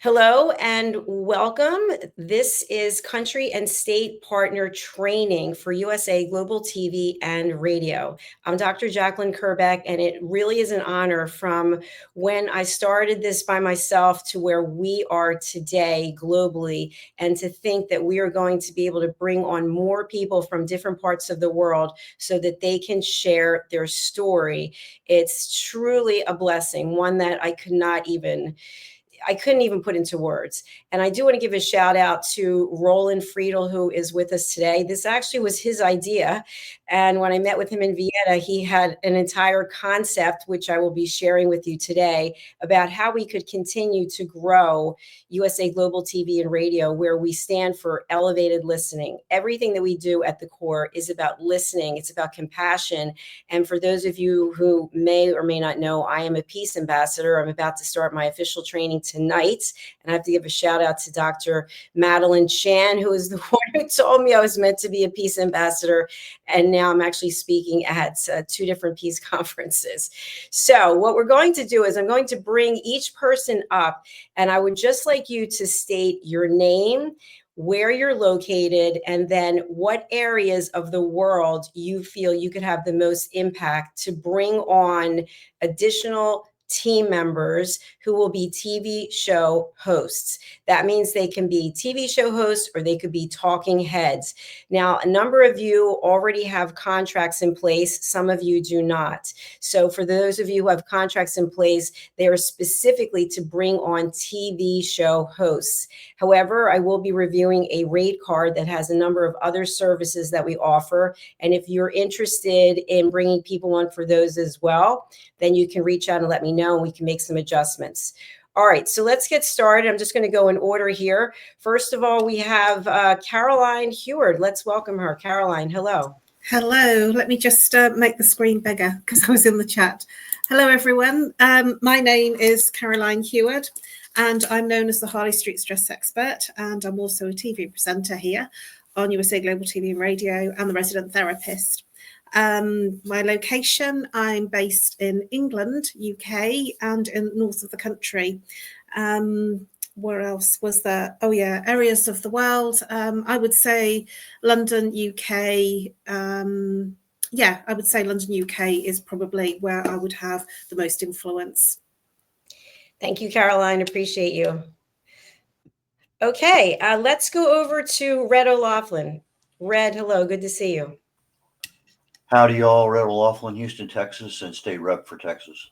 Hello and welcome. This is Country and State Partner Training for USA Global TV and Radio. I'm Dr. Jacqueline Kerbeck, and it really is an honor from when I started this by myself to where we are today globally, and to think that we are going to be able to bring on more people from different parts of the world so that they can share their story. It's truly a blessing, one that I couldn't even put into words. And I do want to give a shout out to Roland Friedel, who is with us today. This actually was his idea. And when I met with him in Vienna, he had an entire concept, which I will be sharing with you today, about how we could continue to grow USA Global TV and Radio, where we stand for elevated listening. Everything that we do at the core is about listening. It's about compassion. And for those of you who may or may not know, I am a peace ambassador. I'm about to start my official training tonight. And I have to give a shout out to Dr. Madeline Chan, who is the one who told me I was meant to be a peace ambassador. And now I'm actually speaking at two different peace conferences. So what we're going to do is I'm going to bring each person up, and I would just like you to state your name, where you're located, and then what areas of the world you feel you could have the most impact to bring on additional team members who will be TV show hosts. That means they can be TV show hosts or they could be talking heads. Now, a number of you already have contracts in place. Some of you do not. So for those of you who have contracts in place, they are specifically to bring on TV show hosts. However, I will be reviewing a rate card that has a number of other services that we offer. And if you're interested in bringing people on for those as well, then you can reach out and let me know, and we can make some adjustments. All right, so let's get started. I'm just going to go in order here. First of all, we have Caroline Heward. Let's welcome her. Caroline, hello. Hello. Let me just make the screen bigger because I was in the chat. Hello, everyone. My name is Caroline Heward, and I'm known as the Harley Street Stress Expert, and I'm also a TV presenter here on USA Global TV and Radio and the resident therapist. My location, I'm based in England, UK, and in the north of the country. Where else was there? Oh yeah, areas of the world. I would say London, UK. I would say London, UK is probably where I would have the most influence. Thank you, Caroline. Appreciate you. Okay, let's go over to Red O'Laughlin. Red, hello. Good to see you. Howdy, y'all. Red O'Laughlin, Houston, Texas, and state rep for Texas.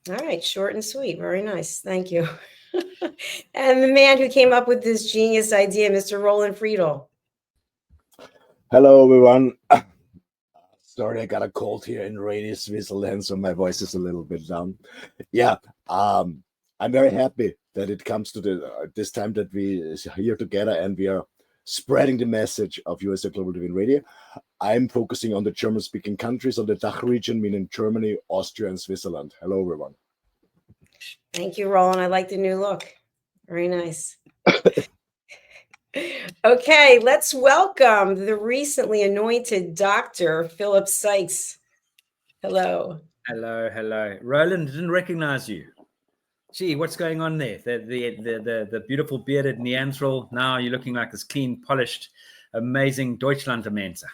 All right, short and sweet. Very nice. Thank you. And the man who came up with this genius idea, Mr. Roland Friedel. Hello, everyone. Sorry, I got a cold here in rainy Switzerland, so my voice is a little bit down. Yeah, I'm very happy that it comes to this time that we are here together and we are spreading the message of USA Global TV and Radio. I'm focusing on the German-speaking countries of the DACH region, meaning Germany, Austria, and Switzerland. Hello, everyone. Thank you, Roland. I like the new look. Very nice. Okay, let's welcome the recently anointed Dr. Philip Sykes. Hello. Hello, hello. Roland, didn't recognize you. Gee, what's going on there? The beautiful bearded Neanderthal. Now you're looking like this clean, polished, amazing Deutschlandmenser.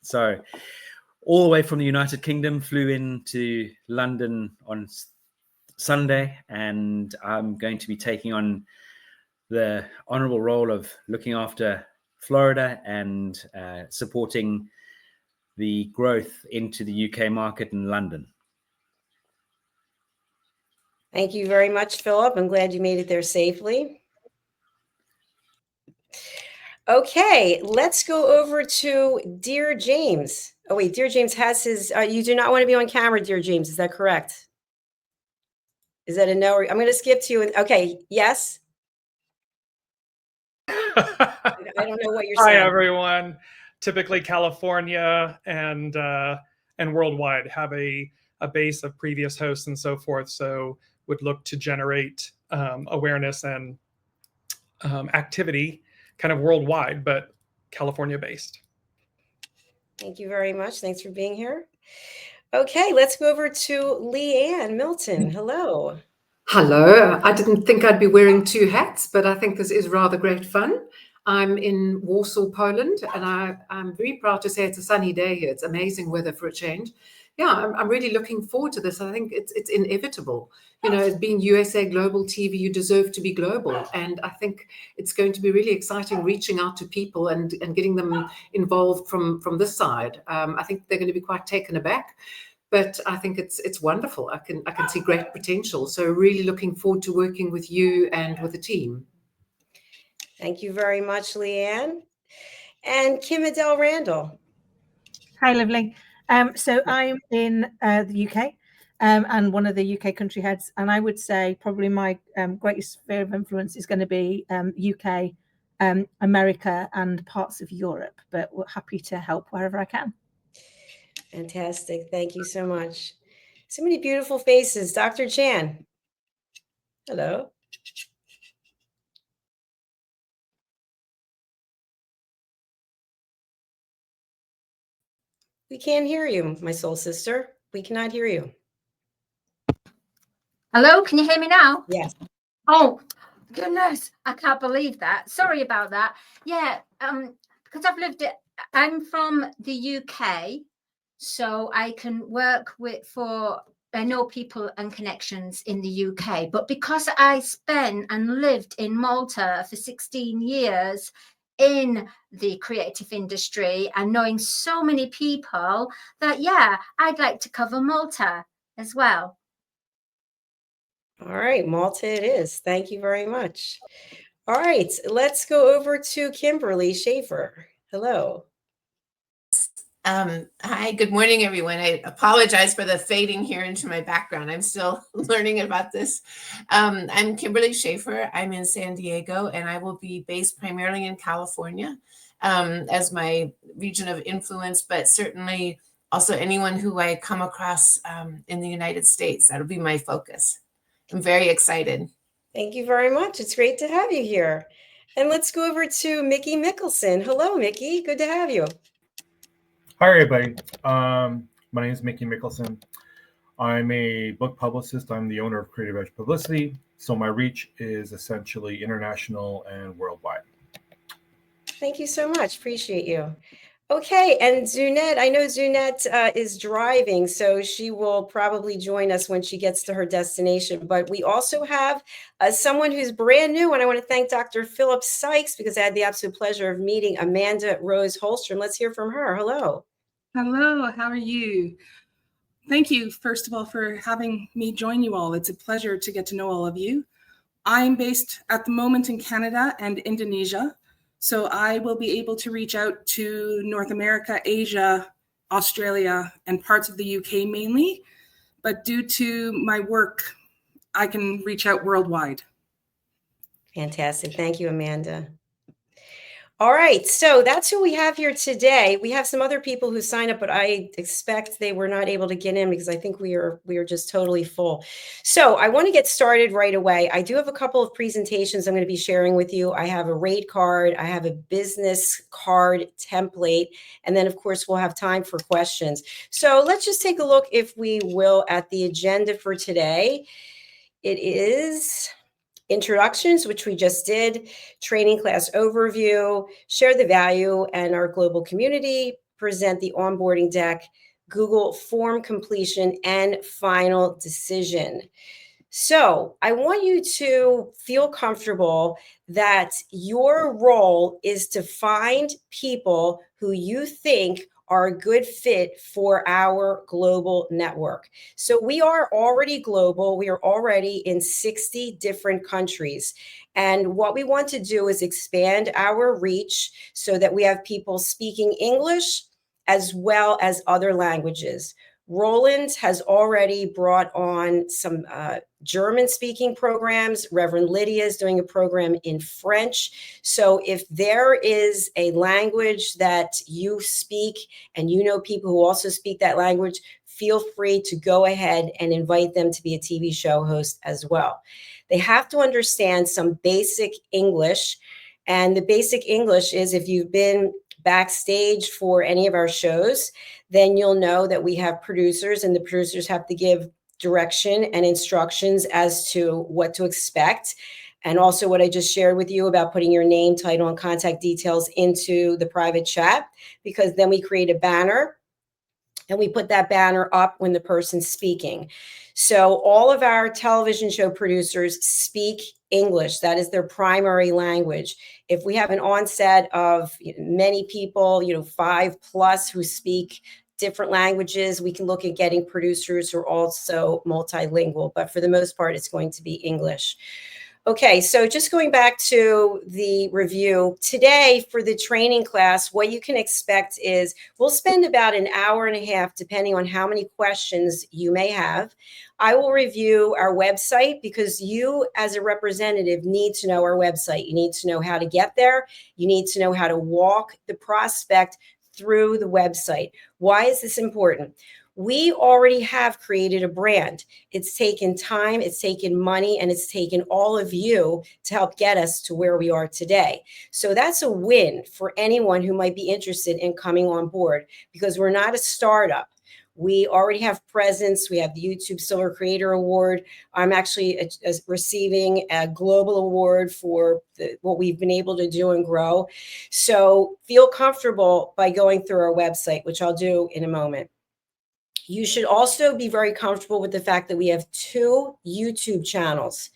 So all the way from the United Kingdom, flew into London on Sunday, and I'm going to be taking on the honorable role of looking after Florida and supporting the growth into the UK market in London. Thank you very much, Philip. I'm glad you made it there safely. Okay, let's go over to Dear James. Oh, wait, Dear James has his, you do not want to be on camera, Dear James. Is that correct? Is that a no? I'm going to skip to you. Okay, yes? I don't know what you're saying. Hi, everyone. Typically, California and worldwide have a base of previous hosts and so forth. So would look to generate awareness and activity kind of worldwide, but California based. Thank you very much. Thanks for being here. Okay, let's go over to Leanne Milton. Hello. Hello. I didn't think I'd be wearing two hats, but I think this is rather great fun. I'm in Warsaw, Poland, and I'm very proud to say it's a sunny day here. It's amazing weather for a change. Yeah, I'm really looking forward to this. I think it's inevitable. You know, being USA Global TV, you deserve to be global. And I think it's going to be really exciting reaching out to people and getting them involved from this side. I think they're going to be quite taken aback. But I think it's wonderful. I can see great potential. So really looking forward to working with you and with the team. Thank you very much, Leanne. And Kim Adele Randall. Hi, lovely. So I'm in the UK and one of the UK country heads. And I would say probably my greatest sphere of influence is going to be UK, America, and parts of Europe. But we're happy to help wherever I can. Fantastic. Thank you so much. So many beautiful faces. Dr. Chan. Hello. We can't hear you, my soul sister. We cannot hear you. Hello, can you hear me now? Yes. Oh, goodness, I can't believe that. Sorry about that. Yeah, because I'm from the UK, so I can work I know people and connections in the UK, but because I spent and lived in Malta for 16 years in the creative industry and knowing so many people that, yeah, I'd like to cover Malta as well. All right, Malta it is. Thank you very much. All right, let's go over to Kimberly Schaefer. Hello. Hi, good morning, everyone. I apologize for the fading here into my background. I'm still learning about this. I'm Kimberly Schaefer. I'm in San Diego, and I will be based primarily in California as my region of influence, but certainly also anyone who I come across in the United States. That'll be my focus. I'm very excited. Thank you very much. It's great to have you here. And let's go over to Mickey Mickelson. Hello, Mickey. Good to have you. Hi, everybody. My name is Mickey Mickelson. I'm a book publicist. I'm the owner of Creative Edge Publicity. So my reach is essentially international and worldwide. Thank you so much. Appreciate you. Okay, and Zunette, I know Zunette is driving, so she will probably join us when she gets to her destination. But we also have someone who's brand new, and I want to thank Dr. Philip Sykes because I had the absolute pleasure of meeting Amanda Rose Holstrom. Let's hear from her. Hello. Hello, how are you? Thank you, first of all, for having me join you all. It's a pleasure to get to know all of you. I'm based at the moment in Canada and Indonesia. So I will be able to reach out to North America, Asia, Australia, and parts of the UK mainly. But due to my work, I can reach out worldwide. Fantastic. Thank you, Amanda. All right, so that's who we have here today. We have some other people who signed up, but I expect they were not able to get in because I think we are just totally full. So I want to get started right away. I do have a couple of presentations I'm going to be sharing with you. I have a rate card, I have a business card template, and then of course we'll have time for questions. So let's just take a look, if we will, at the agenda for today. It is introductions, which we just did, training class overview, share the value and our global community, present the onboarding deck, Google form completion, and final decision. So I want you to feel comfortable that your role is to find people who you think are a good fit for our global network. So we are already global. We are already in 60 different countries. And what we want to do is expand our reach so that we have people speaking English as well as other languages. Roland has already brought on some German speaking programs. Reverend Lydia is doing a program in French. So if there is a language that you speak and you know people who also speak that language, feel free to go ahead and invite them to be a TV show host as well. They have to understand some basic English. And the basic English is, if you've been backstage for any of our shows, then you'll know that we have producers, and the producers have to give direction and instructions as to what to expect. And also what I just shared with you about putting your name, title, and contact details into the private chat, because then we create a banner and we put that banner up when the person's speaking. So all of our television show producers speak English. That is their primary language. If we have an onset of many people, 5+ who speak different languages, we can look at getting producers who are also multilingual. But for the most part, it's going to be English. Okay, so just going back to the review, today for the training class, what you can expect is we'll spend about an hour and a half, depending on how many questions you may have. I will review our website, because you as a representative need to know our website. You need to know how to get there. You need to know how to walk the prospect through the website. Why is this important? We already have created a brand. It's taken time, it's taken money, and it's taken all of you to help get us to where we are today. So that's a win for anyone who might be interested in coming on board, because we're not a startup. We already have presence. We have the YouTube Silver Creator Award. I'm actually receiving a global award for what we've been able to do and grow. So feel comfortable by going through our website, which I'll do in a moment. You should also be very comfortable with the fact that we have 2 YouTube channels.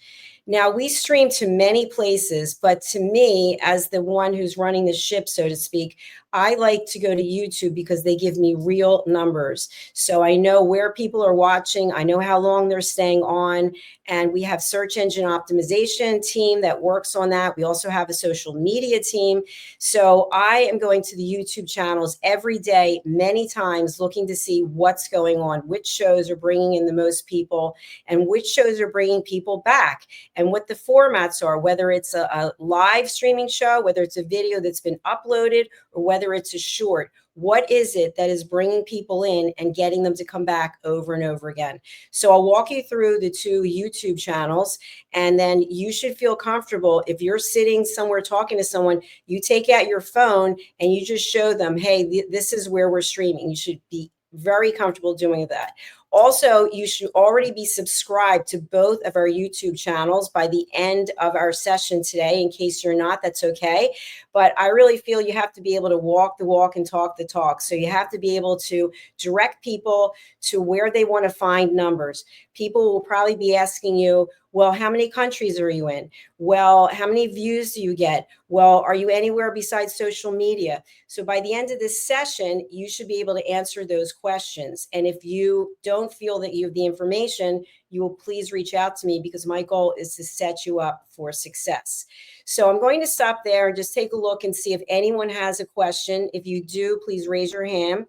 Now, we stream to many places, but to me, as the one who's running the ship, so to speak, I like to go to YouTube because they give me real numbers. So I know where people are watching. I know how long they're staying on. And we have search engine optimization team that works on that. We also have a social media team. So I am going to the YouTube channels every day, many times, looking to see what's going on, which shows are bringing in the most people, and which shows are bringing people back, and what the formats are, whether it's a live streaming show, whether it's a video that's been uploaded, or whether it's a short. What is it that is bringing people in and getting them to come back over and over again? So I'll walk you through the 2 YouTube channels, and then you should feel comfortable. If you're sitting somewhere talking to someone, you take out your phone and you just show them, hey, this is where we're streaming. You should be very comfortable doing that. Also, you should already be subscribed to both of our YouTube channels by the end of our session today. In case you're not, that's okay. But I really feel you have to be able to walk the walk and talk the talk. So you have to be able to direct people to where they want to find numbers. People will probably be asking you, well, how many countries are you in? Well, how many views do you get? Well, are you anywhere besides social media? So by the end of this session, you should be able to answer those questions. And if you don't feel that you have the information, you will please reach out to me, because my goal is to set you up for success. So I'm going to stop there and just take a look and see if anyone has a question. If you do, please raise your hand.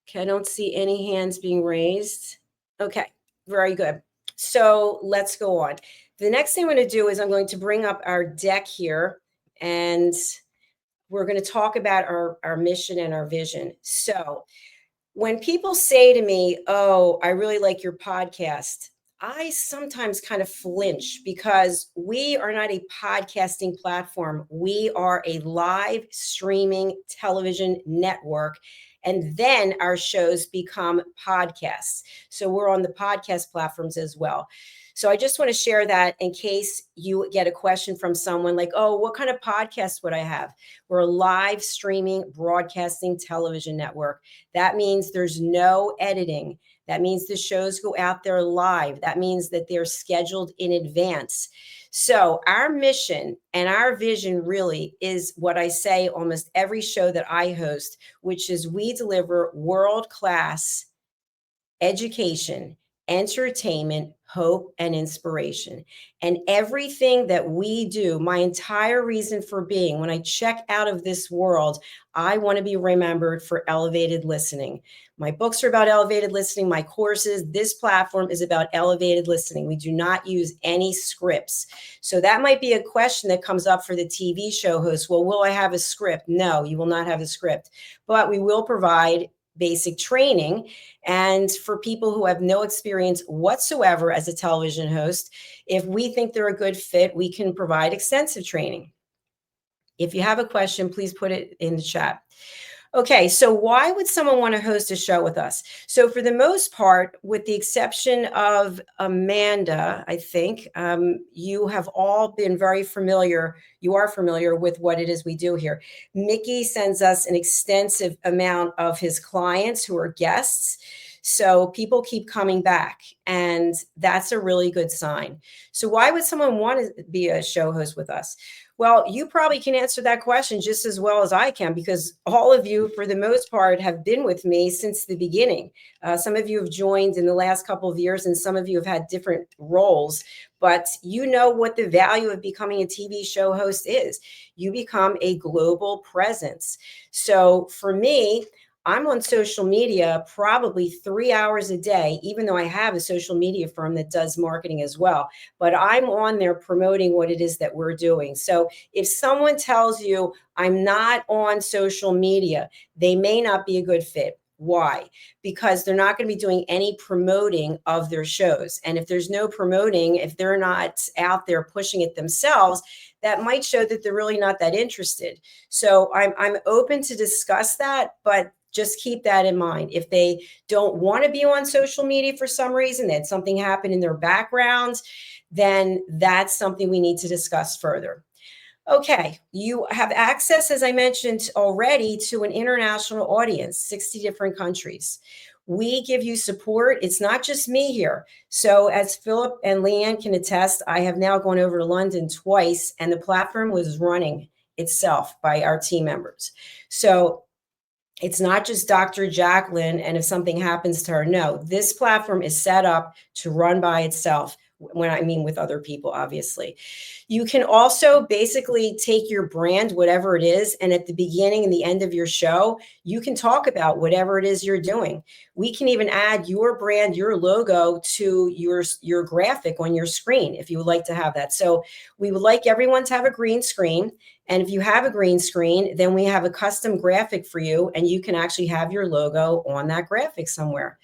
Okay, I don't see any hands being raised. Okay, very good. So let's go on. The next thing I'm going to do is I'm going to bring up our deck here, and we're going to talk about our mission and our vision. So when people say to me, oh, I really like your podcast, I sometimes kind of flinch, because we are not a podcasting platform. We are a live streaming television network. And then our shows become podcasts. So we're on the podcast platforms as well. So I just want to share that in case you get a question from someone like, oh, what kind of podcast would I have? We're a live streaming broadcasting television network. That means there's no editing. That means the shows go out there live. That means that they're scheduled in advance. So our mission and our vision really is what I say almost every show that I host, which is we deliver world-class education, entertainment, hope, and inspiration. And everything that we do, my entire reason for being, when I check out of this world, I want to be remembered for elevated listening. My books are about elevated listening. My courses, this platform is about elevated listening. We do not use any scripts. So that might be a question that comes up for the TV show host. Well, will I have a script? No, you will not have a script, but we will provide basic training. And for people who have no experience whatsoever as a television host, if we think they're a good fit, we can provide extensive training. If you have a question, please put it in the chat. Okay, so why would someone want to host a show with us? So for the most part, with the exception of Amanda, I think you have all been very familiar. You are familiar with what it is we do here. Mickey sends us an extensive amount of his clients who are guests. So people keep coming back, and that's a really good sign. So why would someone want to be a show host with us? Well, you probably can answer that question just as well as I can, because all of you, for the most part, have been with me since the beginning. Some of you have joined in the last couple of years, and some of you have had different roles, but you know what the value of becoming a TV show host is. You become a global presence. So for me, I'm on social media probably 3 hours a day, even though I have a social media firm that does marketing as well. But I'm on there promoting what it is that we're doing. So if someone tells you I'm not on social media, they may not be a good fit. Why? Because they're not going to be doing any promoting of their shows. And if there's no promoting, if they're not out there pushing it themselves, that might show that they're really not that interested. So I'm open to discuss that, but just keep that in mind. If they don't want to be on social media for some reason, that something happened in their background, then that's something we need to discuss further. Okay, you have access, as I mentioned already, to an international audience, 60 different countries. We give you support. It's not just me here. So as Philip and Leanne can attest, I have now gone over to London twice, and the platform was running itself by our team members. So it's not just Dr. Jacqueline, and if something happens to her, no, this platform is set up to run by itself. When I mean with other people, obviously. You can also basically take your brand, whatever it is, and at the beginning and the end of your show, you can talk about whatever it is you're doing. We can even add your brand, your logo to your graphic on your screen if you would like to have that. So we would like everyone to have a green screen. And if you have a green screen, then we have a custom graphic for you, and you can actually have your logo on that graphic somewhere.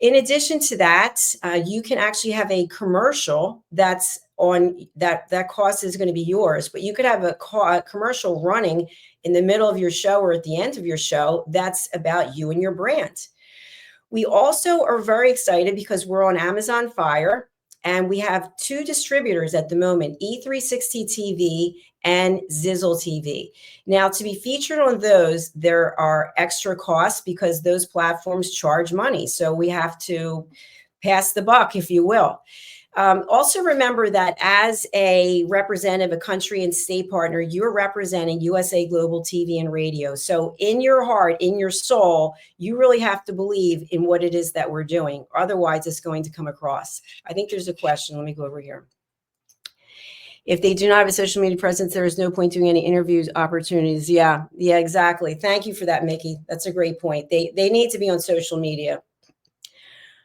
In addition to that, you can actually have a commercial that's on that cost is going to be yours, but you could have a commercial running in the middle of your show or at the end of your show that's about you and your brand. We also are very excited because we're on Amazon Fire, and we have 2 distributors at the moment, E360 TV and Zizzle TV. Now, to be featured on those, there are extra costs because those platforms charge money. So we have to pass the buck, if you will. Also remember that as a representative, a country and state partner, you're representing USA Global TV and Radio. So in your heart, in your soul, you really have to believe in what it is that we're doing. Otherwise, it's going to come across. I think there's a question. Let me go over here. If they do not have a social media presence, there is no point doing any interviews opportunities. Yeah, exactly. Thank you for that, Mickey. That's a great point. They need to be on social media.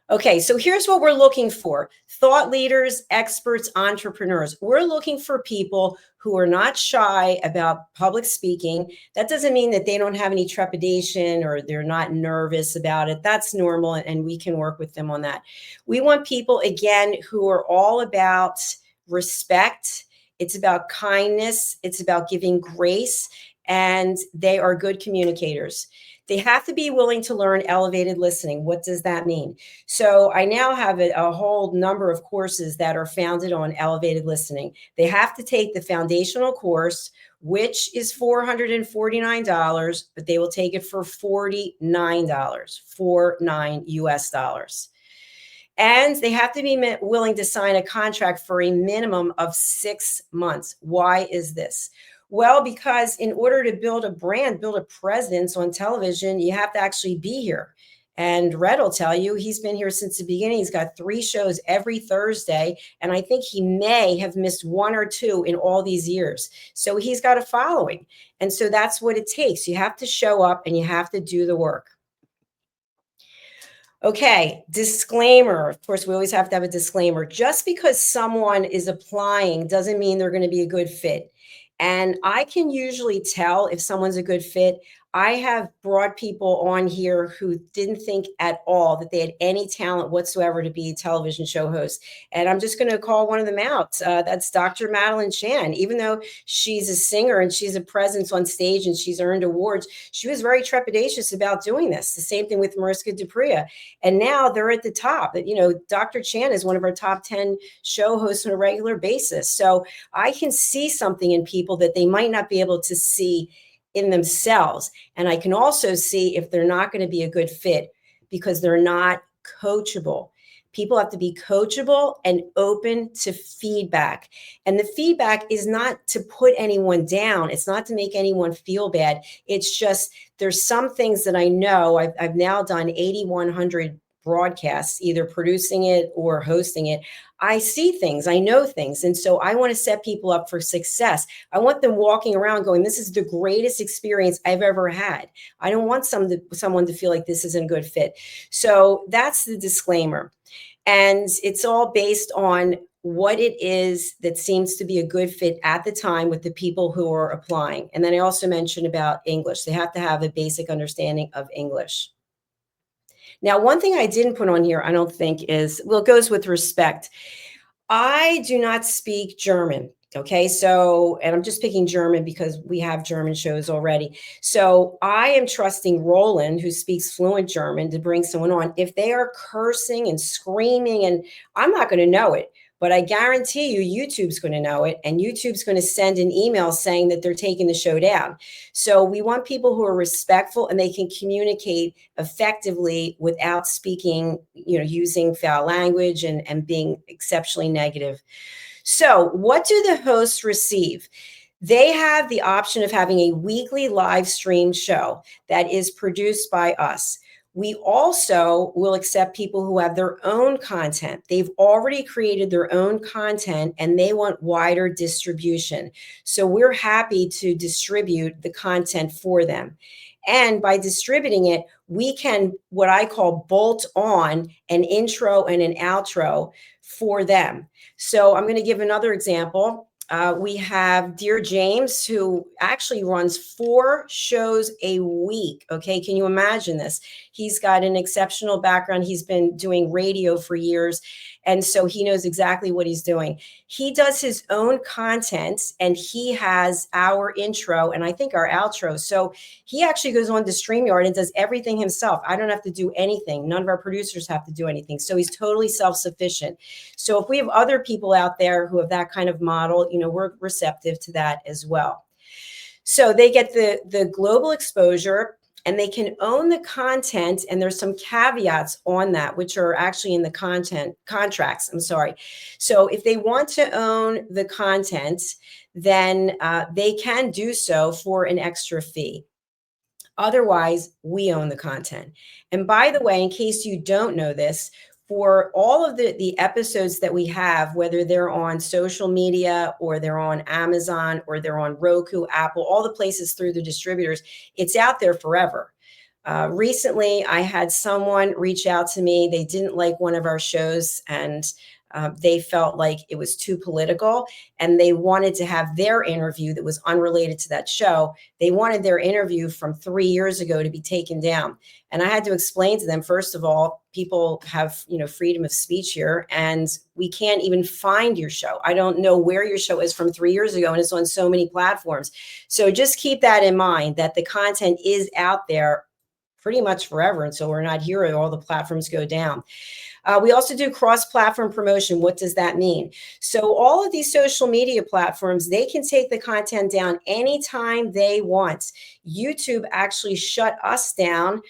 Okay, so here's what we're looking for. Thought leaders, experts, entrepreneurs. We're looking for people who are not shy about public speaking. That doesn't mean that they don't have any trepidation or they're not nervous about it. That's normal, and we can work with them on that. We want people, again, who are all about respect. It's about kindness. It's about giving grace, and they are good communicators. They have to be willing to learn elevated listening. What does that mean? So I now have a whole number of courses that are founded on elevated listening. They have to take the foundational course, which is $449, but they will take it for $49, 49 US dollars. And they have to be willing to sign a contract for a minimum of 6 months. Why is this? Well, because in order to build a brand, build a presence on television, you have to actually be here. And Red will tell you he's been here since the beginning. He's got 3 shows every Thursday. And I think he may have missed 1 or 2 in all these years. So he's got a following. And so that's what it takes. You have to show up and you have to do the work. Okay, disclaimer. Of course, we always have to have a disclaimer. Just because someone is applying doesn't mean they're going to be a good fit. And I can usually tell if someone's a good fit. I have brought people on here who didn't think at all that they had any talent whatsoever to be a television show host. And I'm just going to call one of them out. That's Dr. Madeline Chan. Even though she's a singer and she's a presence on stage and she's earned awards, she was very trepidatious about doing this. The same thing with Mariska Dupria. And now they're at the top. You know, Dr. Chan is one of our top 10 show hosts on a regular basis. So I can see something in people that they might not be able to see in themselves. And I can also see if they're not going to be a good fit because they're not coachable. People have to be coachable and open to feedback. And the feedback is not to put anyone down. It's not to make anyone feel bad. It's just there's some things that I know. I've now done 8,100 broadcasts, either producing it or hosting it. I see things, I know things. And so I want to set people up for success. I want them walking around going, this is the greatest experience I've ever had. I don't want someone to feel like this isn't a good fit. So that's the disclaimer. And it's all based on what it is that seems to be a good fit at the time with the people who are applying. And then I also mentioned about English. They have to have a basic understanding of English. Now, one thing I didn't put on here, I don't think is, well, it goes with respect. I do not speak German. Okay. So, and I'm just picking German because we have German shows already. So I am trusting Roland, who speaks fluent German, to bring someone on. If they are cursing and screaming, and I'm not going to know it, but I guarantee you YouTube's going to know it, and YouTube's going to send an email saying that they're taking the show down. So we want people who are respectful and they can communicate effectively without speaking, using foul language and being exceptionally negative. So what do the hosts receive? They have the option of having a weekly live stream show that is produced by us. We also will accept people who have their own content. They've already created their own content and they want wider distribution. So we're happy to distribute the content for them. And by distributing it, we can, what I call, bolt on an intro and an outro for them. So I'm going to give another example. We have Dear James, who actually runs 4 shows a week. Okay, can you imagine this? He's got an exceptional background. He's been doing radio for years, and so he knows exactly what he's doing. He does his own content, and he has our intro and I think our outro. So he actually goes on to StreamYard and does everything himself. I don't have to do anything. None of our producers have to do anything. So he's totally self-sufficient. So if we have other people out there who have that kind of model, we're receptive to that as well. So they get the global exposure and they can own the content. And there's some caveats on that, which are actually in the contracts. I'm sorry. So if they want to own the content, then they can do so for an extra fee. Otherwise, we own the content. And by the way, in case you don't know this, for all of the episodes that we have, whether they're on social media or they're on Amazon or they're on Roku, Apple, all the places through the distributors, it's out there forever. Recently, I had someone reach out to me. They didn't like one of our shows and they felt like it was too political and they wanted to have their interview that was unrelated to that show. They wanted their interview from 3 years ago to be taken down. And I had to explain to them, first of all, people have, freedom of speech here, and we can't even find your show. I don't know where your show is from 3 years ago, and it's on so many platforms. So just keep that in mind, that the content is out there pretty much forever. And so we're not here, all the platforms go down. We also do cross-platform promotion. What does that mean? So all of these social media platforms, they can take the content down anytime they want. YouTube actually shut us down.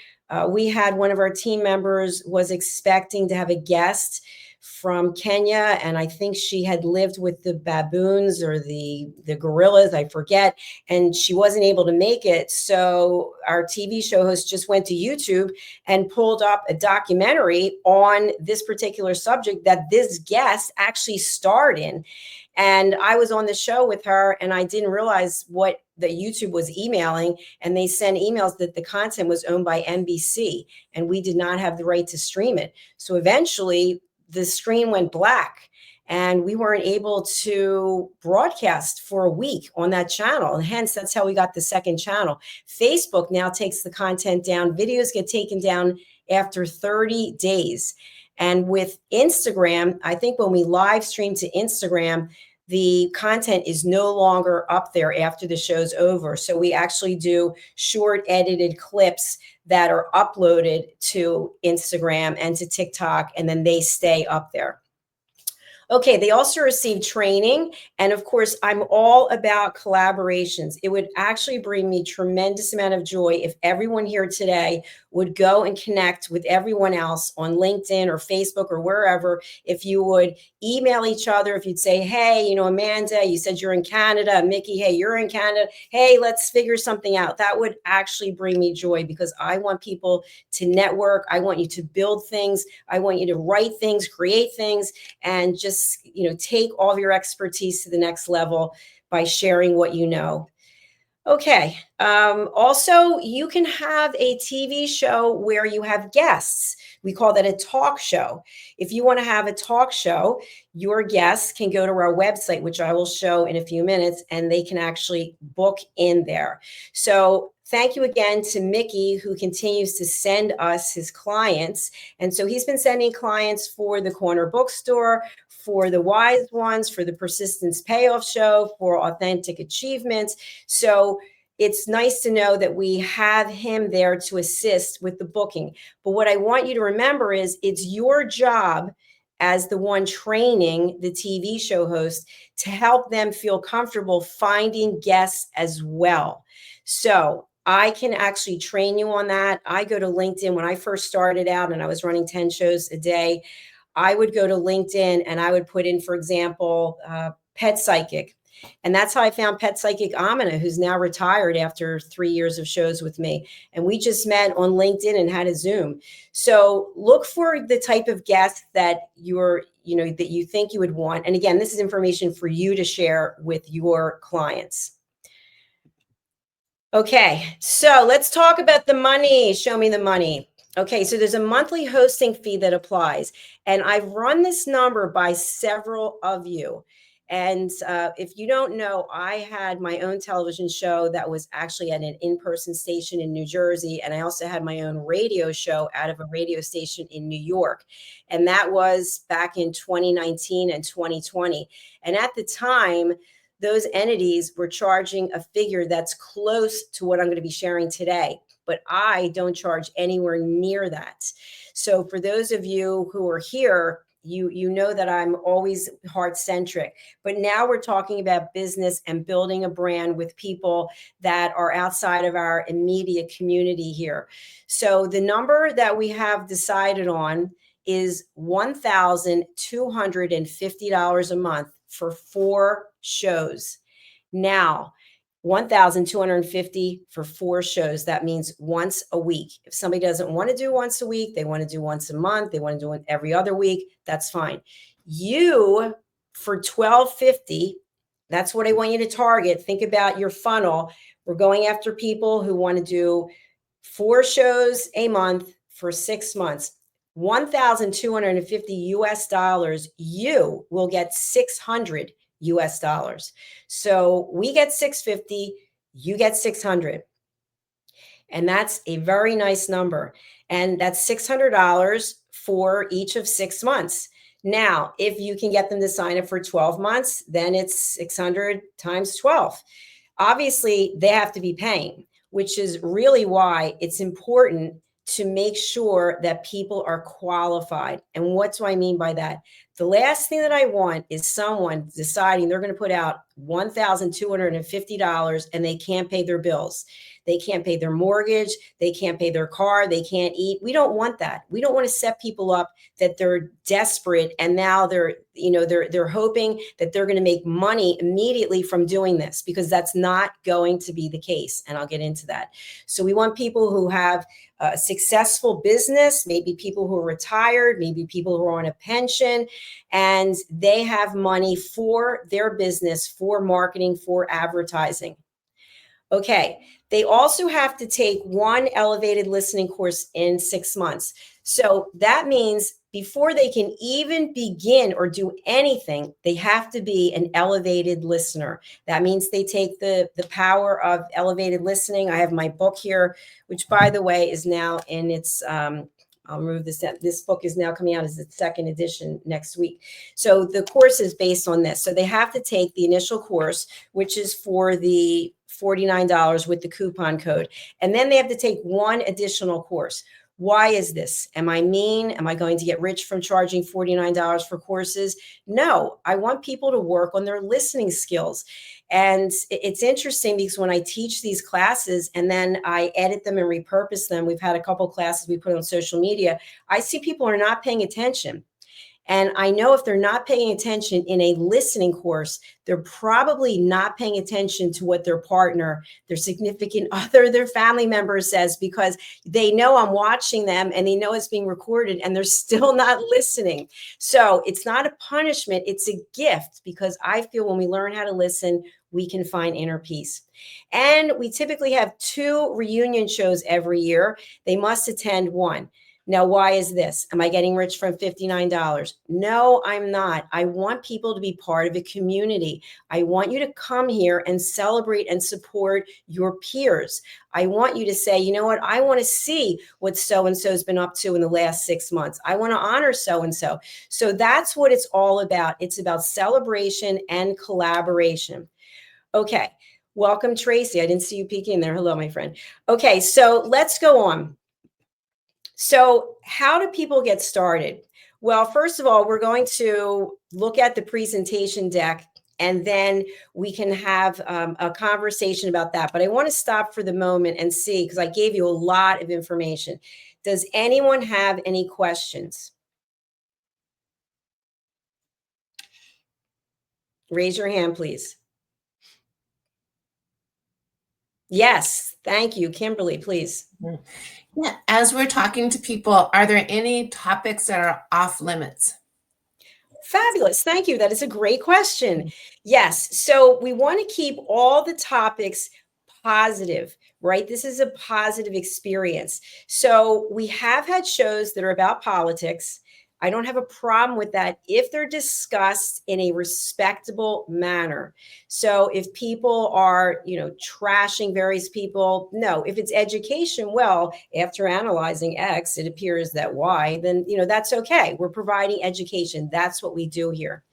We had one of our team members was expecting to have a guest from Kenya, and I think she had lived with the baboons or the gorillas, I forget, and she wasn't able to make it. So our TV show host just went to YouTube and pulled up a documentary on this particular subject that this guest actually starred in. And I was on the show with her, and I didn't realize what the YouTube was emailing, and they sent emails that the content was owned by NBC, and we did not have the right to stream it. So eventually the screen went black, and we weren't able to broadcast for a week on that channel. And hence, that's how we got the second channel. Facebook now takes the content down. Videos get taken down after 30 days. And with Instagram, I think when we live stream to Instagram, the content is no longer up there after the show's over. So we actually do short edited clips that are uploaded to Instagram and to TikTok, and then they stay up there. Okay, they also receive training. And of course, I'm all about collaborations. It would actually bring me tremendous amount of joy if everyone here today would go and connect with everyone else on LinkedIn or Facebook or wherever. If you would email each other, if you'd say, hey, you know, Amanda, you said you're in Canada. Mickey, hey, you're in Canada. Hey, let's figure something out. That would actually bring me joy, because I want people to network. I want you to build things. I want you to write things, create things, and just, you know, take all of your expertise to the next level by sharing what you know. Okay. Also, you can have a TV show where you have guests. We call that a talk show. If you want to have a talk show, your guests can go to our website, which I will show in a few minutes, and they can actually book in there. So thank you again to Mickey, who continues to send us his clients. And so he's been sending clients for the Corner Bookstore, for the Wise Ones, for the Persistence Payoff Show, for Authentic Achievements. So it's nice to know that we have him there to assist with the booking. But what I want you to remember is it's your job as the one training the TV show host to help them feel comfortable finding guests as well. So I can actually train you on that. I go to LinkedIn. When I first started out and I was running 10 shows a day, I would go to LinkedIn and I would put in, for example, Pet Psychic. And that's how I found Pet Psychic Amina, who's now retired after 3 years of shows with me. And we just met on LinkedIn and had a Zoom. So look for the type of guest that that you think you would want. And again, this is information for you to share with your clients. Okay, so let's talk about the money. Show me the money. Okay, so there's a monthly hosting fee that applies. And I've run this number by several of you. And if you don't know, I had my own television show that was actually at an in-person station in New Jersey. And I also had my own radio show out of a radio station in New York. And that was back in 2019 and 2020. And at the time, those entities were charging a figure that's close to what I'm going to be sharing today. But I don't charge anywhere near that. So for those of you who are here, you know that I'm always heart-centric. But now we're talking about business and building a brand with people that are outside of our immediate community here. So the number that we have decided on is $1,250 a month for 4 shows. Now, $1,250 for 4 shows. That means once a week. If somebody doesn't want to do once a week, they want to do once a month, they want to do it every other week, that's fine. You, for $1,250, that's what I want you to target. Think about your funnel. We're going after people who want to do 4 shows a month for 6 months. $1,250 US, you will get $600 US. So we get $650, you get $600. And that's a very nice number. And that's $600 for each of 6 months. Now, if you can get them to sign up for 12 months, then it's 600 times 12. Obviously, they have to be paying, which is really why it's important to make sure that people are qualified. And what do I mean by that? The last thing that I want is someone deciding they're going to put out $1,250 and they can't pay their bills. They can't pay their mortgage. They can't pay their car. They can't eat. We don't want that. We don't want to set people up that they're desperate and now they're hoping that they're going to make money immediately from doing this, because that's not going to be the case. And I'll get into that. So we want people who have a successful business, maybe people who are retired, maybe people who are on a pension, and they have money for their business, for marketing, for advertising. Okay. They also have to take one elevated listening course in 6 months. So that means before they can even begin or do anything, they have to be an elevated listener. That means they take the power of elevated listening. I have my book here, which, by the way, is now in its I'll remove this. This book is now coming out as its second edition next week. So the course is based on this. So they have to take the initial course, which is for the $49 with the coupon code. And then they have to take one additional course. Why is this? Am I mean? Am I going to get rich from charging $49 for courses? No, I want people to work on their listening skills. And it's interesting because when I teach these classes and then I edit them and repurpose them, we've had a couple classes we put on social media, I see people are not paying attention. And I know if they're not paying attention in a listening course, they're probably not paying attention to what their partner, their significant other, their family member says, because they know I'm watching them and they know it's being recorded and they're still not listening. So it's not a punishment, it's a gift, because I feel when we learn how to listen, we can find inner peace. And we typically have 2 reunion shows every year. They must attend one. Now, why is this? Am I getting rich from $59? No, I'm not. I want people to be part of a community. I want you to come here and celebrate and support your peers. I want you to say, you know what? I want to see what so-and-so's been up to in the last 6 months. I want to honor so-and-so. So that's what it's all about. It's about celebration and collaboration. Okay. Welcome, Tracy. I didn't see you peeking in there. Hello, my friend. Okay. So let's go on. So how do people get started? Well, first of all, we're going to look at the presentation deck and then we can have a conversation about that. But I want to stop for the moment and see, because I gave you a lot of information. Does anyone have any questions? Raise your hand, please. Yes, thank you. Kimberly, please. Yeah, as we're talking to people, are there any topics that are off limits? Fabulous. Thank you. That is a great question. Yes. So we want to keep all the topics positive, right? This is a positive experience. So we have had shows that are about politics. I don't have a problem with that if they're discussed in a respectable manner. So if people are, trashing various people, no. If it's education, well, after analyzing X, it appears that Y, then, that's okay. We're providing education. That's what we do here.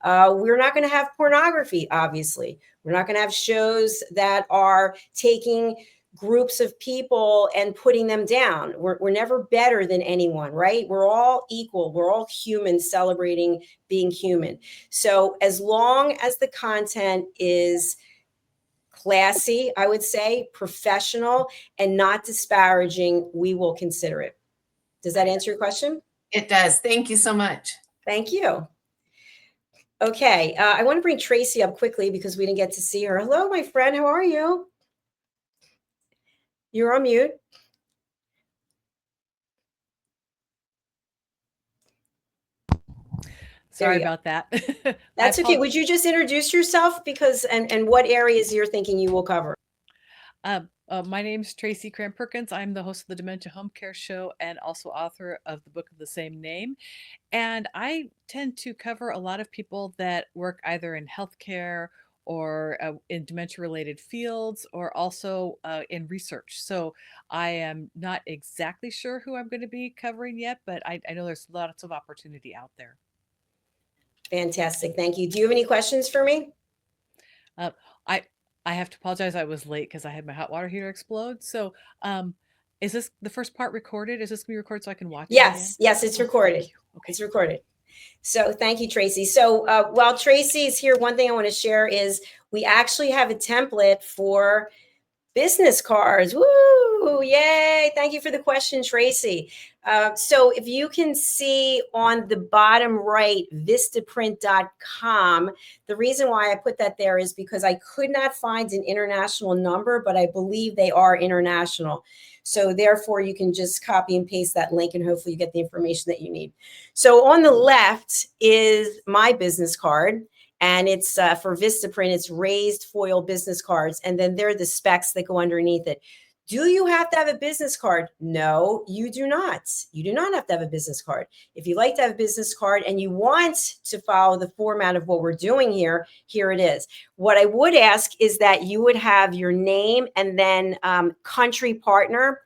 We're not going to have pornography, obviously. We're not going to have shows that are taking groups of people and putting them down. We're never better than anyone, right? We're all equal. We're all human, celebrating being human. So as long as the content is classy, I would say, professional, and not disparaging, we will consider it. Does that answer your question? It does. Thank you so much. Thank you. Okay, I want to bring Tracy up quickly because we didn't get to see her. Hello, my friend. How are you? You're on mute. Sorry about that. That's okay. Would you just introduce yourself, because and what areas you're thinking you will cover? My name's Tracy Cram-Perkins. I'm the host of the Dementia Home Care Show and also author of the book of the same name. And I tend to cover a lot of people that work either in healthcare or in dementia-related fields, or also in research. So I am not exactly sure who I'm going to be covering yet, but I know there's lots of opportunity out there. Fantastic. Thank you. Do you have any questions for me? I have to apologize. I was late because I had my hot water heater explode. So is this the first part recorded? Is this going to be recorded so I can watch it? Yes. Yes, it's recorded. Okay. It's recorded. So thank you, Tracy. So while Tracy is here, one thing I want to share is we actually have a template for business cards. Woo! Yay! Thank you for the question, Tracy. So if you can see on the bottom right, vistaprint.com, the reason why I put that there is because I could not find an international number, but I believe they are international. So therefore, you can just copy and paste that link and hopefully you get the information that you need. So on the left is my business card. and it's for Vistaprint. It's raised foil business cards, and then there are the specs that go underneath it. Do you have to have a business card? No, you do not. You do not have to have a business card. If you like to have a business card and you want to follow the format of what we're doing here, here it is. What I would ask is that you would have your name and then country partner.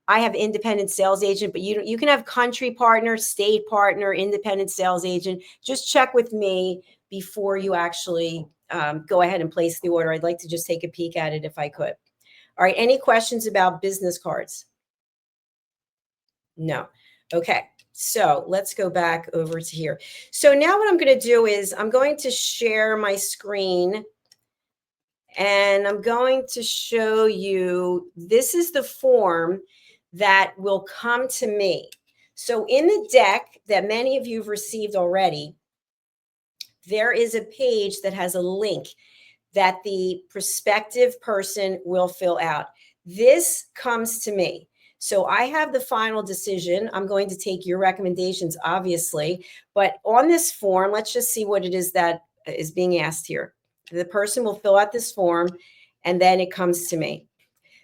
I have independent sales agent, but you can have country partner, state partner, independent sales agent. Just check with me before you actually go ahead and place the order. I'd like to just take a peek at it if I could. All right, any questions about business cards? No. Okay, so let's go back over to here. So now what I'm going to do is I'm going to share my screen, and I'm going to show you, this is the form that will come to me. So in the deck that many of you have received already, there is a page that has a link that the prospective person will fill out. This comes to me. So I have the final decision. I'm going to take your recommendations, obviously, but on this form, let's just see what it is that is being asked here. The person will fill out this form, and then it comes to me.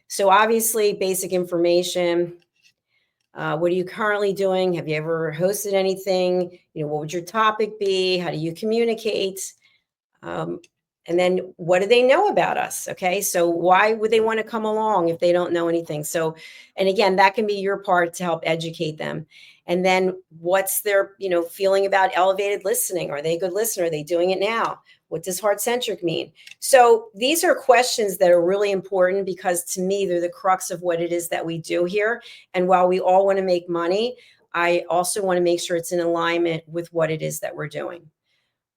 So obviously, basic information. What are you currently doing? Have you ever hosted anything? What would your topic be? How do you communicate? And then what do they know about us? Okay, so why would they want to come along if they don't know anything? So, and again, that can be your part to help educate them. And then what's their, feeling about elevated listening? Are they a good listener? Are they doing it now? What does heart-centric mean? So these are questions that are really important, because to me, they're the crux of what it is that we do here. And while we all want to make money, I also want to make sure it's in alignment with what it is that we're doing.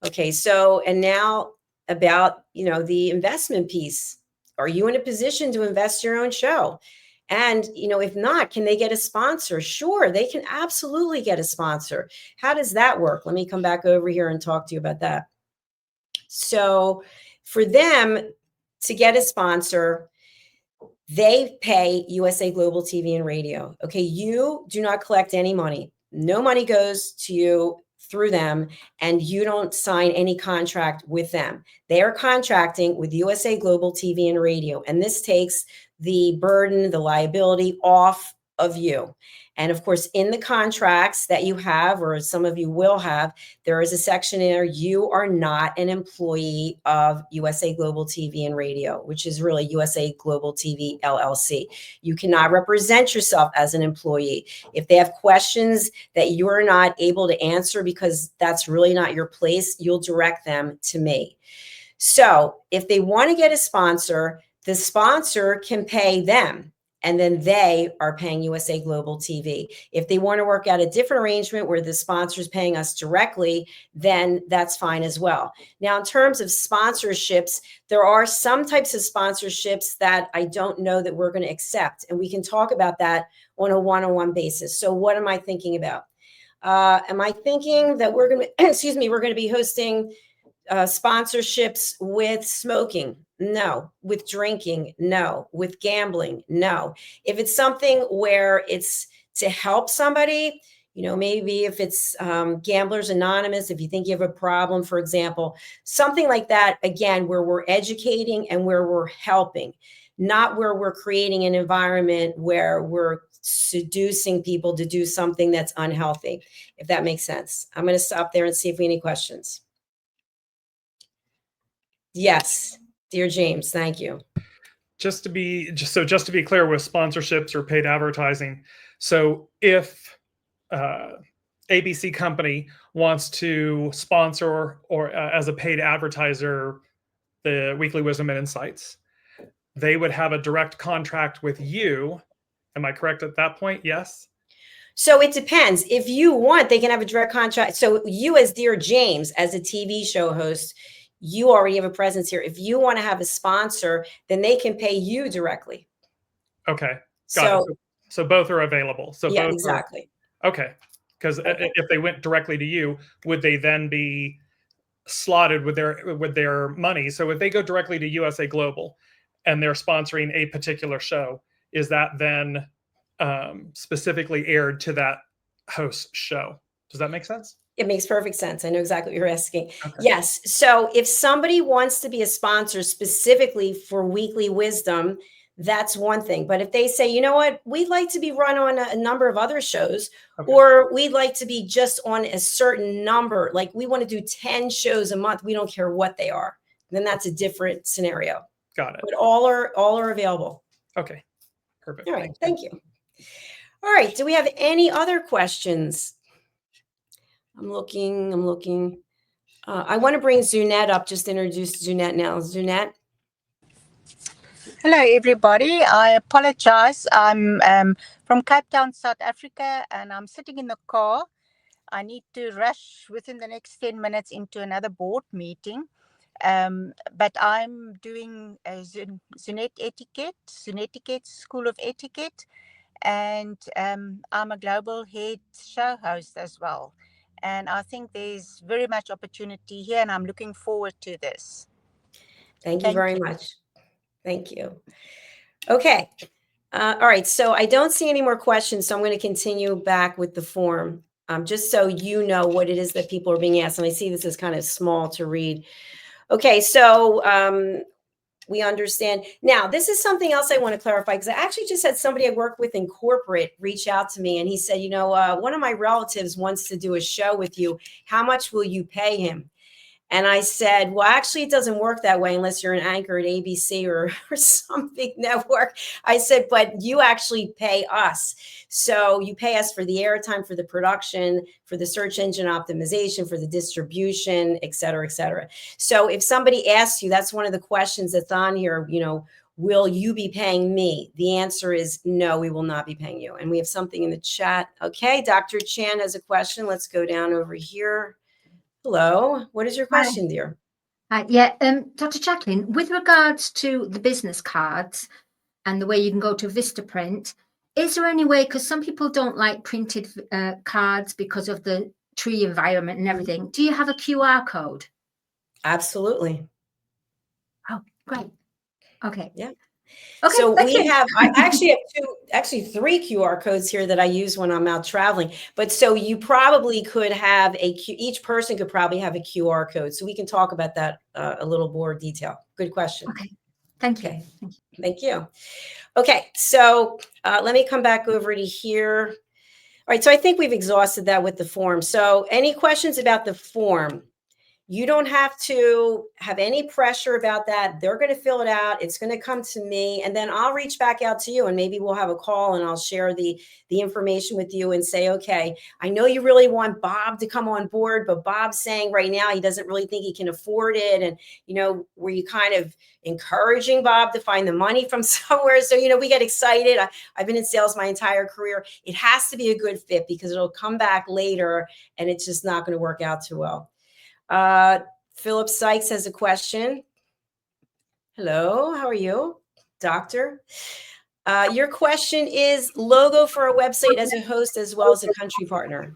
Okay, so, and now about, the investment piece. Are you in a position to invest your own show? And, if not, can they get a sponsor? Sure, they can absolutely get a sponsor. How does that work? Let me come back over here and talk to you about that. So for them to get a sponsor, they pay USA Global TV and Radio. Okay, you do not collect any money. No money goes to you through them, and you don't sign any contract with them. They are contracting with USA Global TV and Radio, and this takes the burden, the liability off of you. And of course, in the contracts that you have, or some of you will have, there is a section in there, you are not an employee of USA Global TV and Radio, which is really USA Global TV LLC. You cannot represent yourself as an employee. If they have questions that you're not able to answer because that's really not your place, you'll direct them to me. So if they want to get a sponsor, the sponsor can pay them, and then they are paying USA Global TV. If they want to work out a different arrangement where the sponsor is paying us directly, then that's fine as well. Now, in terms of sponsorships, there are some types of sponsorships that I don't know that we're going to accept, and we can talk about that on a one-on-one basis. So what am I thinking about? Am I thinking that we're going to, we're going to be hosting sponsorships with smoking? No. With drinking? No. With gambling? No. If it's something where it's to help somebody, maybe if it's Gamblers Anonymous, if you think you have a problem, for example, something like that, again, where we're educating and where we're helping, not where we're creating an environment where we're seducing people to do something that's unhealthy, if that makes sense. I'm going to stop there and see if we have any questions. Yes, dear James, thank you. Just to be clear with sponsorships or paid advertising. So if ABC company wants to sponsor or as a paid advertiser the Weekly Wisdom and Insights, they would have a direct contract with you. Am I correct at that point? Yes. So it depends. If you want, they can have a direct contract. So you, as dear James, as a TV show host, you already have a presence here. If you want to have a sponsor, then they can pay you directly. Okay. Got it. So both are available. So yeah, both exactly. Okay. Because if they went directly to you, would they then be slotted with their money? So if they go directly to USA Global and they're sponsoring a particular show, is that then specifically aired to that host show? Does that make sense? It makes perfect sense. I know exactly what you're asking. Okay. Yes. So if somebody wants to be a sponsor specifically for Weekly Wisdom, that's one thing. But if they say, you know what, we'd like to be run on a number of other shows, Okay. or we'd like to be just on a certain number, like we want to do 10 shows a month, we don't care what they are, then that's a different scenario. Got it. But all are available. Okay. Perfect. All right. Thank you. All right. Do we have any other questions? I'm looking. I want to bring Zunette up, just introduce Zunette now. Zunette. Hello, everybody. I apologize. I'm from Cape Town, South Africa, and I'm sitting in the car. I need to rush within the next 10 minutes into another board meeting. But I'm doing a Zunetiquette School of Etiquette, and I'm a global head show host as well. And I think there's very much opportunity here, and I'm looking forward to this. Thank you very much. Thank you. Okay. All right. So I don't see any more questions, so I'm going to continue back with the form, just so you know what it is that people are being asked. And I see this is kind of small to read. Okay. So we understand. Now, this is something else I want to clarify, because I actually just had somebody I work with in corporate reach out to me, and he said, you know, one of my relatives wants to do a show with you. How much will you pay him? And I said, well, actually, it doesn't work that way unless you're an anchor at ABC or some big network. I said, but you actually pay us. So you pay us for the airtime, for the production, for the search engine optimization, for the distribution, et cetera, et cetera. So if somebody asks you, that's one of the questions that's on here, you know, will you be paying me? The answer is no, we will not be paying you. And we have something in the chat. Okay, Dr. Chan has a question. Let's go down over here. Hello, what is your question, dear? Yeah, Dr. Jacqueline, with regards to the business cards and the way you can go to Vistaprint, is there any way, because some people don't like printed cards because of the tree environment and everything, do you have a QR code? Absolutely. Oh, great. Okay. Yeah. Okay, so thank we you. have, I actually have 3 QR codes here that I use when I'm out traveling. But so you probably could have each person could probably have a QR code. So we can talk about that a little more detail. Good question. Okay. Thank you. Okay. Thank you. Okay. So let me come back over to here. All right. So I think we've exhausted that with the form. So any questions about the form? You don't have to have any pressure about that. They're going to fill it out. It's going to come to me, and then I'll reach back out to you, and maybe we'll have a call and I'll share the information with you and say, okay, I know you really want Bob to come on board, but Bob's saying right now he doesn't really think he can afford it. And, you know, were you kind of encouraging Bob to find the money from somewhere? So, you know, we get excited. I've been in sales my entire career. It has to be a good fit, because it'll come back later and it's just not going to work out too well. Philip Sykes has a question. Hello, how are you, doctor? Your question is logo for a website as a host as well as a country partner.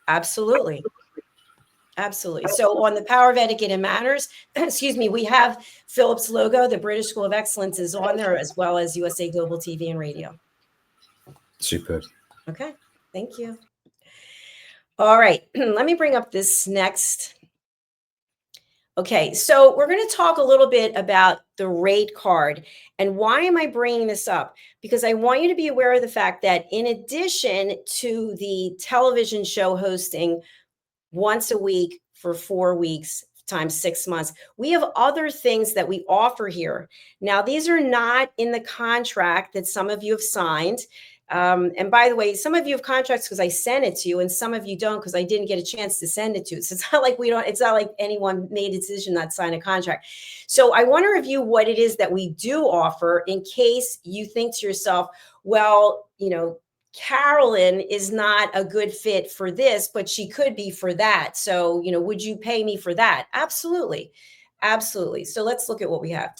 Absolutely. Absolutely. So on the Power of Etiquette and Manners, excuse me, we have Philip's logo. The British School of Excellence is on there, as well as USA Global TV and Radio. Super. Okay, thank you. All right, let me bring up this next. Okay, so we're going to talk a little bit about the rate card. And why am I bringing this up? Because I want you to be aware of the fact that in addition to the television show hosting once a week for 4 weeks times 6 months, we have other things that we offer here. Now, these are not in the contract that some of you have signed. And by the way, some of you have contracts because I sent it to you, and some of you don't because I didn't get a chance to send it to you. So it's not like it's not like anyone made a decision not to sign a contract. So I want to review what it is that we do offer in case you think to yourself, well, you know, Carolyn is not a good fit for this, but she could be for that. So, you know, would you pay me for that? Absolutely. Absolutely. So let's look at what we have.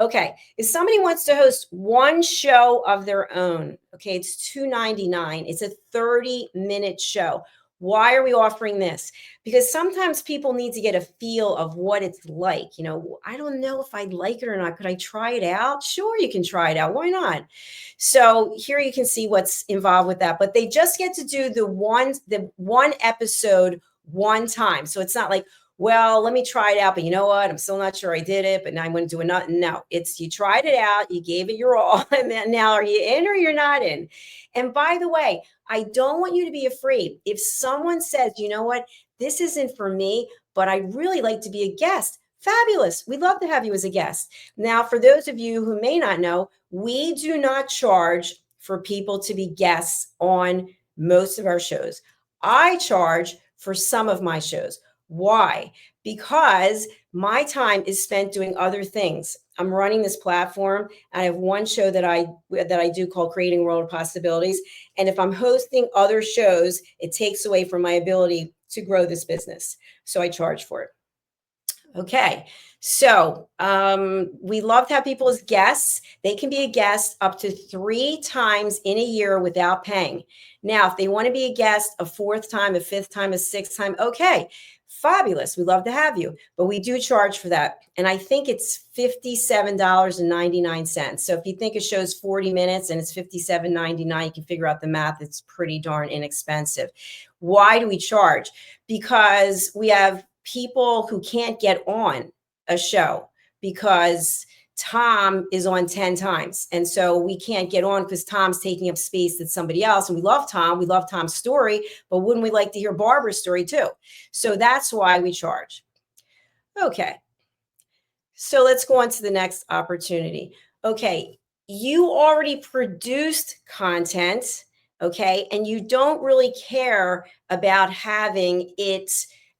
Okay, if somebody wants to host one show of their own, okay, it's $2.99. It's a 30-minute show. Why are we offering this? Because sometimes people need to get a feel of what it's like. You know, I don't know if I'd like it or not. Could I try it out? Sure, you can try it out. Why not? So here you can see what's involved with that. But they just get to do the one episode one time. So it's not like, well, let me try it out, but you know what? I'm still not sure I did it, but now I'm going to do another. No, it's you tried it out, you gave it your all, and then now are you in or you're not in? And by the way, I don't want you to be afraid. If someone says, you know what, this isn't for me, but I really like to be a guest, fabulous. We'd love to have you as a guest. Now, for those of you who may not know, we do not charge for people to be guests on most of our shows. I charge for some of my shows. Why? Because my time is spent doing other things. I'm running this platform. I have one show that I do called Creating a World of Possibilities. And if I'm hosting other shows, it takes away from my ability to grow this business. So I charge for it. Okay, so we love to have people as guests. They can be a guest up to 3 times in a year without paying. Now, if they want to be a guest a 4th time, a 5th time, a 6th time, okay, fabulous. We'd love to have you, but we do charge for that. And I think it's $57.99. So if you think a show's 40 minutes and it's $57.99, you can figure out the math. It's pretty darn inexpensive. Why do we charge? Because we have people who can't get on a show because Tom is on 10 times. And so we can't get on because Tom's taking up space that's somebody else. And we love Tom. We love Tom's story, but wouldn't we like to hear Barbara's story too? So that's why we charge. Okay. So let's go on to the next opportunity. Okay. You already produced content, okay? And you don't really care about having it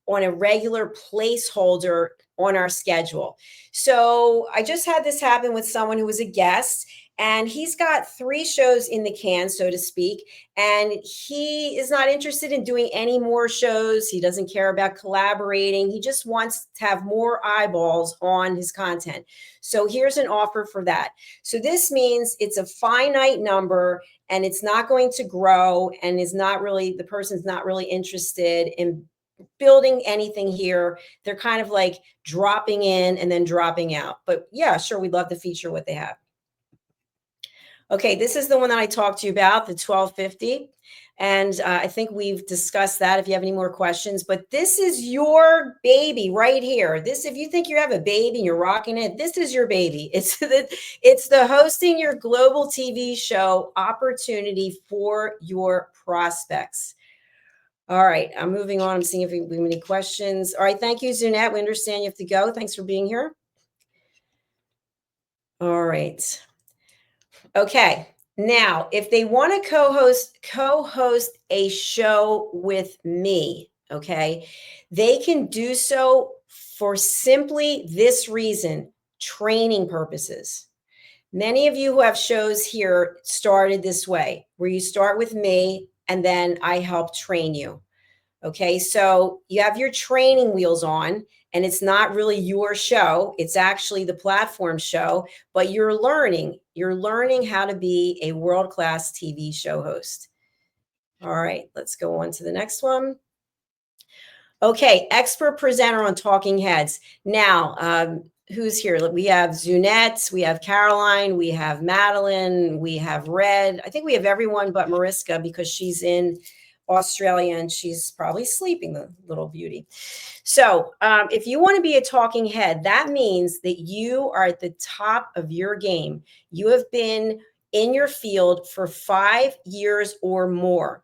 on a regular placeholder on our schedule. So I just had this happen with someone who was a guest, and he's got 3 shows in the can, so to speak, and he is not interested in doing any more shows. He doesn't care about collaborating. He just wants to have more eyeballs on his content. So here's an offer for that. So this means it's a finite number and it's not going to grow, and the person's not really interested in building anything here. They're kind of like dropping in and then dropping out. But yeah, sure, we'd love to feature what they have. Okay, this is the one that I talked to you about, the 1250. And I think we've discussed that if you have any more questions. But this is your baby right here. This, if you think you have a baby and you're rocking it, this is your baby. It's the hosting your global TV show opportunity for your prospects. All right, I'm moving on. I'm seeing if we have any questions. All right, thank you, Zunette. We understand you have to go. Thanks for being here. All right. Okay, now, if they want to co-host a show with me, okay, they can do so for simply this reason, training purposes. Many of you who have shows here started this way, where you start with me and then I help train you. Okay, so you have your training wheels on, and it's not really your show. It's actually the platform show, but you're learning how to be a world-class TV show host. All right, let's go on to the next one. Okay, expert presenter on Talking Heads. Now, who's here? We have Zunette, we have Caroline, we have Madeline, we have Red. I think we have everyone but Mariska because she's in Australia and she's probably sleeping, the little beauty. So if you want to be a talking head, that means that you are at the top of your game. You have been in your field for 5 years or more.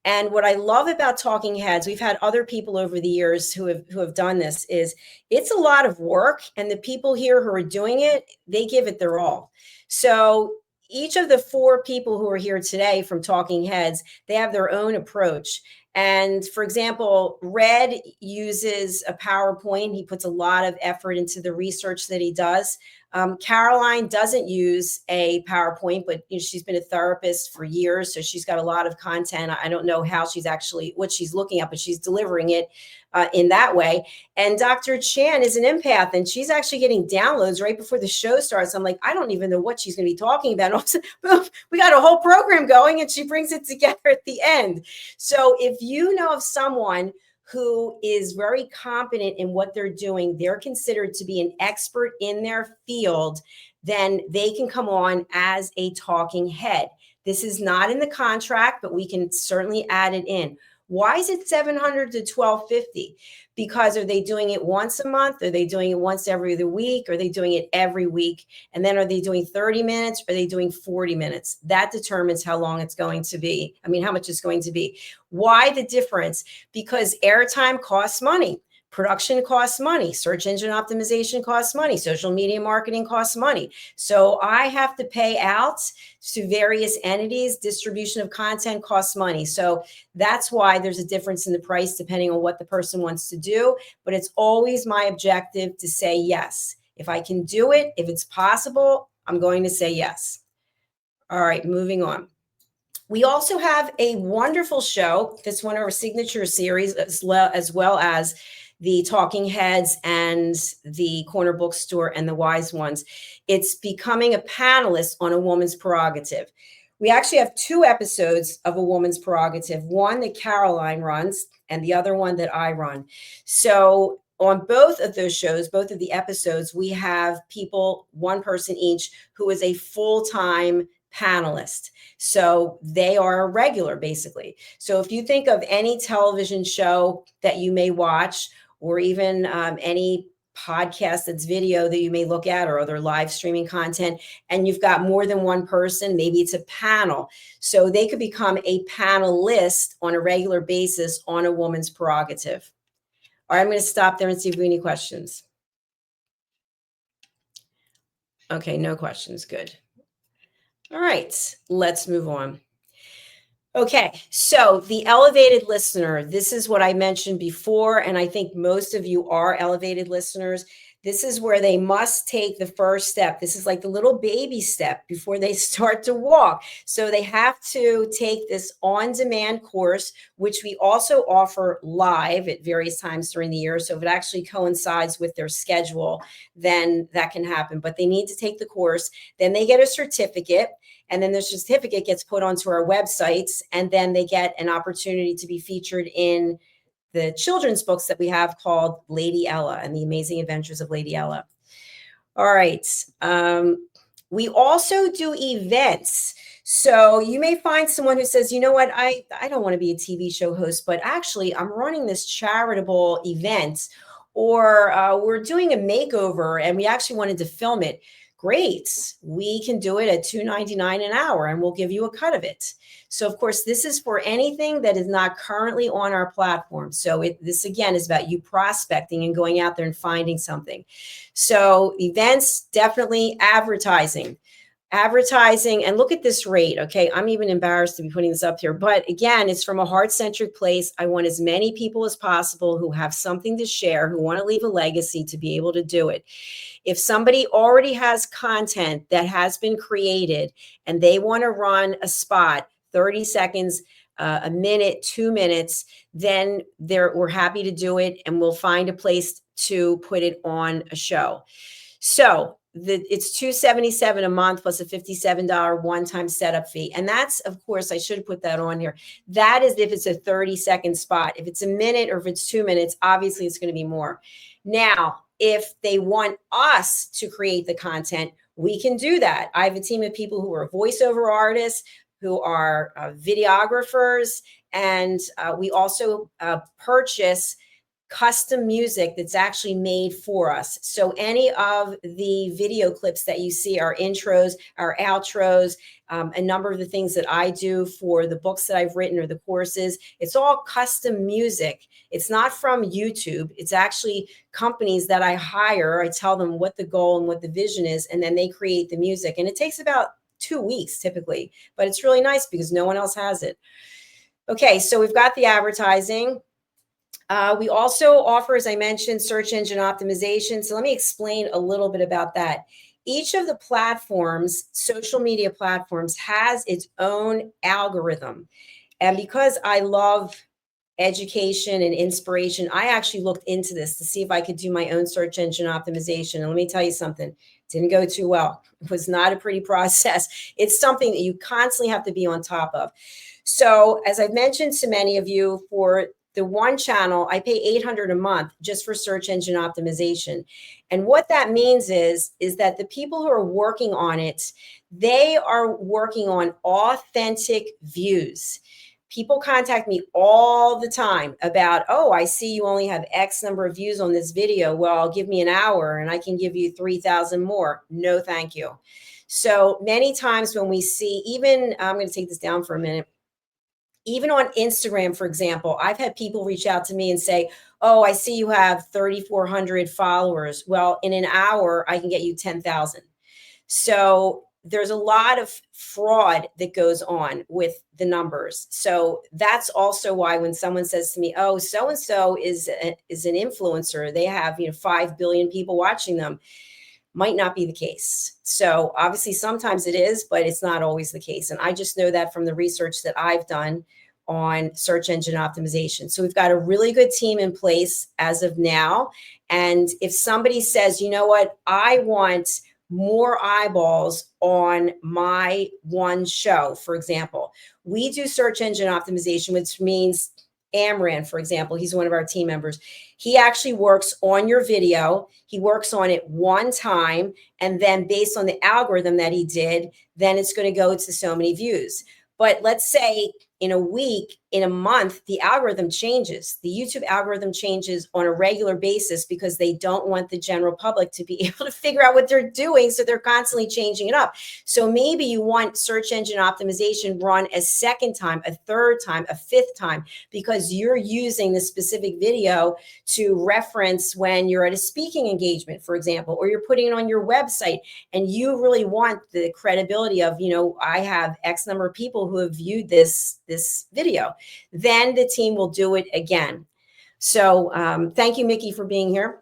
And what I love about Talking Heads, we've had other people over the years who have done this, is it's a lot of work, and the people here who are doing it, they give it their all. So each of the 4 people who are here today from Talking Heads, they have their own approach. And for example, Red uses a PowerPoint. He puts a lot of effort into the research that he does. Caroline doesn't use a PowerPoint, but she's been a therapist for years, so she's got a lot of content. I don't know how what she's looking at, but she's delivering it in that way. And Dr. Chan is an empath, and she's actually getting downloads right before the show starts. I'm like, I don't even know what she's going to be talking about. Also, we got a whole program going, and she brings it together at the end. So if you know of someone who is very competent in what they're doing, they're considered to be an expert in their field, then they can come on as a talking head. This is not in the contract, but we can certainly add it in. Why is it $700 to $1,250? Because are they doing it once a month? Are they doing it once every other week? Are they doing it every week? And then are they doing 30 minutes? Are they doing 40 minutes? That determines how long it's going to be. I mean, how much it's going to be. Why the difference? Because airtime costs money. Production costs money. Search engine optimization costs money. Social media marketing costs money. So I have to pay out to various entities. Distribution of content costs money. So that's why there's a difference in the price depending on what the person wants to do. But it's always my objective to say yes. If I can do it, if it's possible, I'm going to say yes. All right, moving on. We also have a wonderful show that's one of our signature series, as well as the Talking Heads and the Corner Bookstore and the Wise Ones. It's becoming a panelist on A Woman's Prerogative. We actually have 2 episodes of A Woman's Prerogative, one that Caroline runs and the other one that I run. So on both of those shows, both of the episodes, we have people, one person each, who is a full-time panelist. So they are a regular, basically. So if you think of any television show that you may watch, or even any podcast that's video that you may look at, or other live streaming content, and you've got more than one person, maybe it's a panel. So they could become a panelist on a regular basis on A Woman's Prerogative. All right, I'm going to stop there and see if we have any questions. Okay, no questions. Good. All right, let's move on. Okay, so the elevated listener, this is what I mentioned before, and I think most of you are elevated listeners. This is where they must take the first step. This is like the little baby step before they start to walk. So they have to take this on-demand course, which we also offer live at various times during the year. So if it actually coincides with their schedule, then that can happen. But they need to take the course. Then they get a certificate. And then the certificate gets put onto our websites, and then they get an opportunity to be featured in the children's books that we have called Lady Ella and the Amazing Adventures of Lady Ella. All right. We also do events. So you may find someone who says, you know what, I don't want to be a TV show host, but actually I'm running this charitable event, or we're doing a makeover and we actually wanted to film it. Great. We can do it at $2.99 an hour and we'll give you a cut of it. So of course, this is for anything that is not currently on our platform. So this again is about you prospecting and going out there and finding something. So events, definitely advertising. And look at this rate. Okay, I'm even embarrassed to be putting this up here, but again, it's from a heart-centric place. I want as many people as possible who have something to share, who want to leave a legacy, to be able to do it. If somebody already has content that has been created and they want to run a spot, 30 seconds, a minute, 2 minutes, then we're happy to do it, and we'll find a place to put it on a show. So it's $277 a month plus a $57 one-time setup fee. And that's, of course, I should put that on here. That is if it's a 30-second spot. If it's a minute or if it's 2 minutes, obviously it's going to be more. Now, if they want us to create the content, we can do that. I have a team of people who are voiceover artists, who are videographers, and we also purchase custom music that's actually made for us. So any of the video clips that you see, our intros, our outros, a number of the things that I do for the books that I've written or the courses, it's all custom music. It's not from YouTube. It's actually companies that I hire. I tell them what the goal and what the vision is, and then they create the music. And it takes about 2 weeks typically, but it's really nice because no one else has it. Okay, so we've got the advertising. We also offer, as I mentioned, search engine optimization. So let me explain a little bit about that. Each of the platforms, social media platforms, has its own algorithm. And because I love education and inspiration, I actually looked into this to see if I could do my own search engine optimization. And let me tell you something, it didn't go too well. It was not a pretty process. It's something that you constantly have to be on top of. So as I've mentioned to many of you, for the one channel, I pay $800 a month just for search engine optimization. And what that means is that the people who are working on it, they are working on authentic views. People contact me all the time about, oh, I see you only have X number of views on this video. Well, give me an hour and I can give you 3,000 more. No, thank you. So many times when we see, even, I'm going to take this down for a minute. Even on Instagram, for example, I've had people reach out to me and say, oh, I see you have 3,400 followers. Well, in an hour, I can get you 10,000. So there's a lot of fraud that goes on with the numbers. So that's also why when someone says to me, oh, so-and-so is an influencer, they have 5 billion people watching them, might not be the case. So obviously sometimes it is, but it's not always the case. And I just know that from the research that I've done on search engine optimization. So we've got a really good team in place as of now. And if somebody says, you know what, I want more eyeballs on my one show, for example, we do search engine optimization, which means Amran, for example, he's one of our team members. He actually works on your video. He works on it one time. And then based on the algorithm that he did, then it's going to go to so many views. But let's say in a week, in a month, the algorithm changes. The YouTube algorithm changes on a regular basis because they don't want the general public to be able to figure out what they're doing. So they're constantly changing it up. So maybe you want search engine optimization run a second time, a third time, a fifth time, because you're using the specific video to reference when you're at a speaking engagement, for example, or you're putting it on your website and you really want the credibility of, I have X number of people who have viewed this video. Then the team will do it again. So thank you, Mickey, for being here.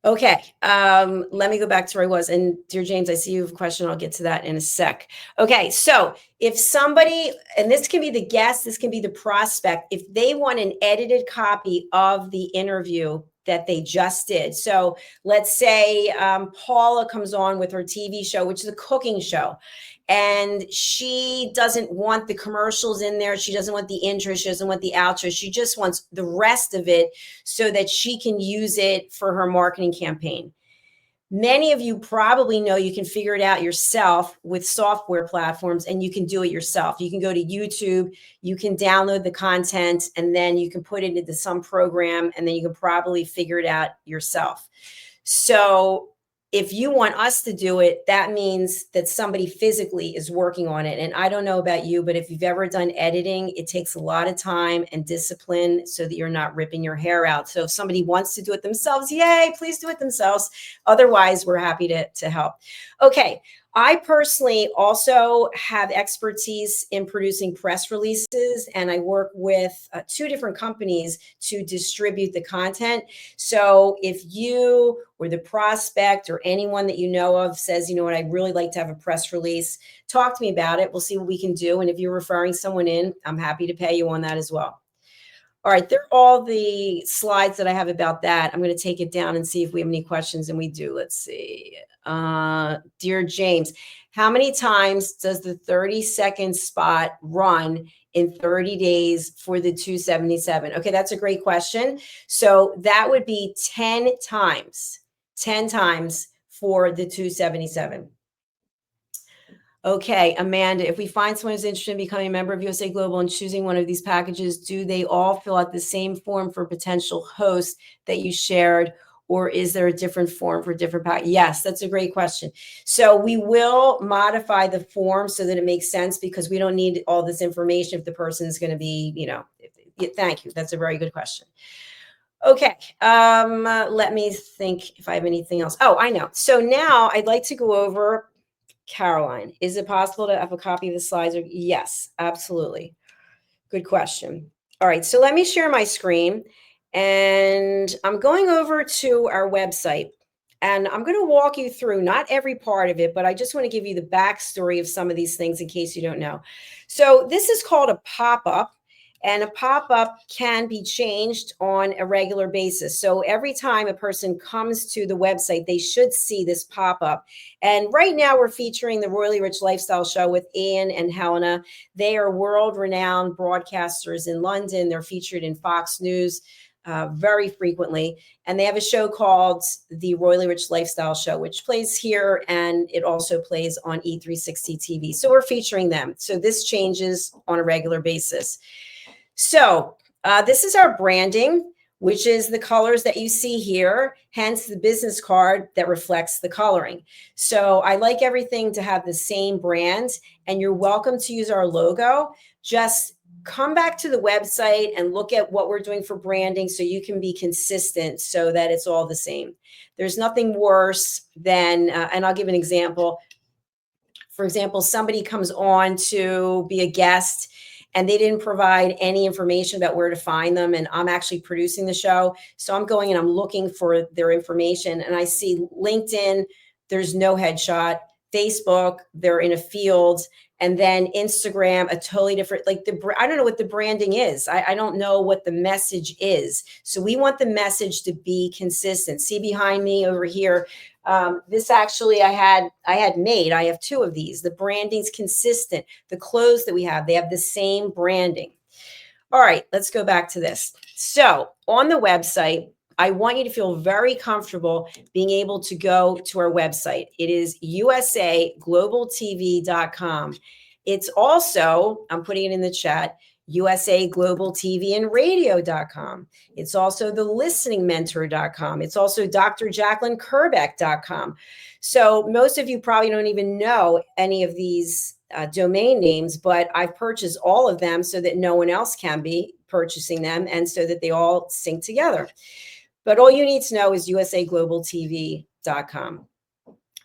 Okay, let me go back to where I was. And dear James, I see you have a question. I'll get to that in a sec. Okay, so if somebody, and this can be the guest, this can be the prospect, if they want an edited copy of the interview that they just did. So let's say Paula comes on with her TV show, which is a cooking show. And she doesn't want the commercials in there. She doesn't want the intro. She doesn't want the outro. She just wants the rest of it so that she can use it for her marketing campaign. Many of you probably know you can figure it out yourself with software platforms, and you can do it yourself. You can go to YouTube, you can download the content, and then you can put it into some program, and then you can probably figure it out yourself. So if you want us to do it, that means that somebody physically is working on it. And I don't know about you, but if you've ever done editing, it takes a lot of time and discipline so that you're not ripping your hair out. So if somebody wants to do it themselves, yay, please do it themselves. Otherwise, we're happy to help. Okay. I personally also have expertise in producing press releases, and I work with 2 different companies to distribute the content. So if you or the prospect or anyone that you know of says, you know what, I'd really like to have a press release, talk to me about it. We'll see what we can do. And if you're referring someone in, I'm happy to pay you on that as well. All right, they're all the slides that I have about that. I'm going to take it down and see if we have any questions, and we do. Let's see. Dear James, how many times does the 30-second spot run in 30 days for the 277? Okay, that's a great question. So that would be 10 times for the 277. Okay, Amanda, if we find someone who's interested in becoming a member of USA Global and choosing one of these packages, do they all fill out the same form for potential hosts that you shared, or is there a different form for different pack? Yes, that's a great question. So we will modify the form so that it makes sense, because we don't need all this information if the person is going to be, thank you. That's a very good question. Okay, let me think if I have anything else. Oh, I know. So now I'd like to go over Caroline. Is it possible to have a copy of the slides? Yes, absolutely. Good question. All right, so let me share my screen, and I'm going over to our website, and I'm going to walk you through not every part of it, but I just want to give you the backstory of some of these things in case you don't know. So this is called a pop-up. And a pop-up can be changed on a regular basis. So every time a person comes to the website, they should see this pop-up. And right now we're featuring the Royally Rich Lifestyle Show with Ian and Helena. They are world-renowned broadcasters in London. They're featured in Fox News. very frequently. And they have a show called the Royally Rich Lifestyle Show, which plays here, and it also plays on E360 TV. So we're featuring them. So this changes on a regular basis. So this is our branding, which is the colors that you see here, hence the business card that reflects the coloring. So I like everything to have the same brand, and you're welcome to use our logo. Just come back to the website and look at what we're doing for branding so you can be consistent so that it's all the same. There's nothing worse than, and I'll give an example. For example, somebody comes on to be a guest and they didn't provide any information about where to find them. And I'm actually producing the show. So I'm going and I'm looking for their information, and I see LinkedIn, there's no headshot. Facebook, they're in a field. And then Instagram, a totally different, like I don't know what the branding is. I don't know what the message is. So we want the message to be consistent. See behind me over here. This actually I had made. I have two of these. The branding's consistent. The clothes that we have, they have the same branding. All right, let's go back to this. So on the website, I want you to feel very comfortable being able to go to our website. It is usaglobaltv.com. It's also, I'm putting it in the chat, usaglobaltvandradio.com. It's also thelisteningmentor.com. It's also drjacquelinekerbeck.com. So most of you probably don't even know any of these domain names, but I've purchased all of them so that no one else can be purchasing them, and so that they all sync together. But all you need to know is usaglobaltv.com.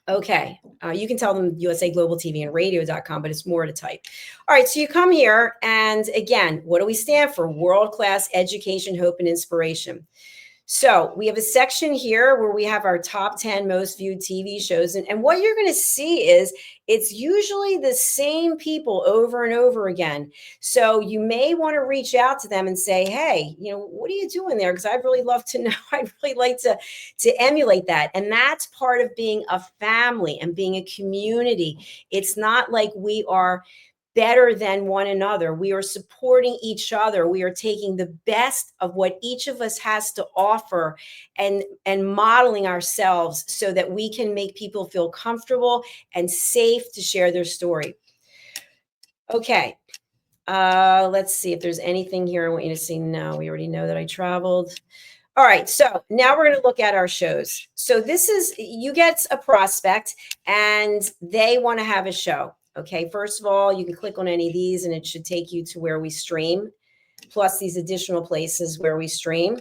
Okay, you can tell them usaglobaltvandradio.com, but it's more to type. All right, so you come here, and again, what do we stand for? World-class education, hope, and inspiration. So we have a section here where we have our top 10 most viewed TV shows. And what you're going to see is it's usually the same people over and over again. So you may want to reach out to them and say, hey, what are you doing there? Because I'd really love to know. I'd really like to emulate that. And that's part of being a family and being a community. It's not like we are better than one another. We are supporting each other. We are taking the best of what each of us has to offer and modeling ourselves so that we can make people feel comfortable and safe to share their story. Okay. Let's see if there's anything here I want you to see. No, we already know that I traveled. All right, so now we're going to look at our shows. So this is, you get a prospect and they want to have a show. Okay, first of all, you can click on any of these and it should take you to where we stream, plus these additional places where we stream.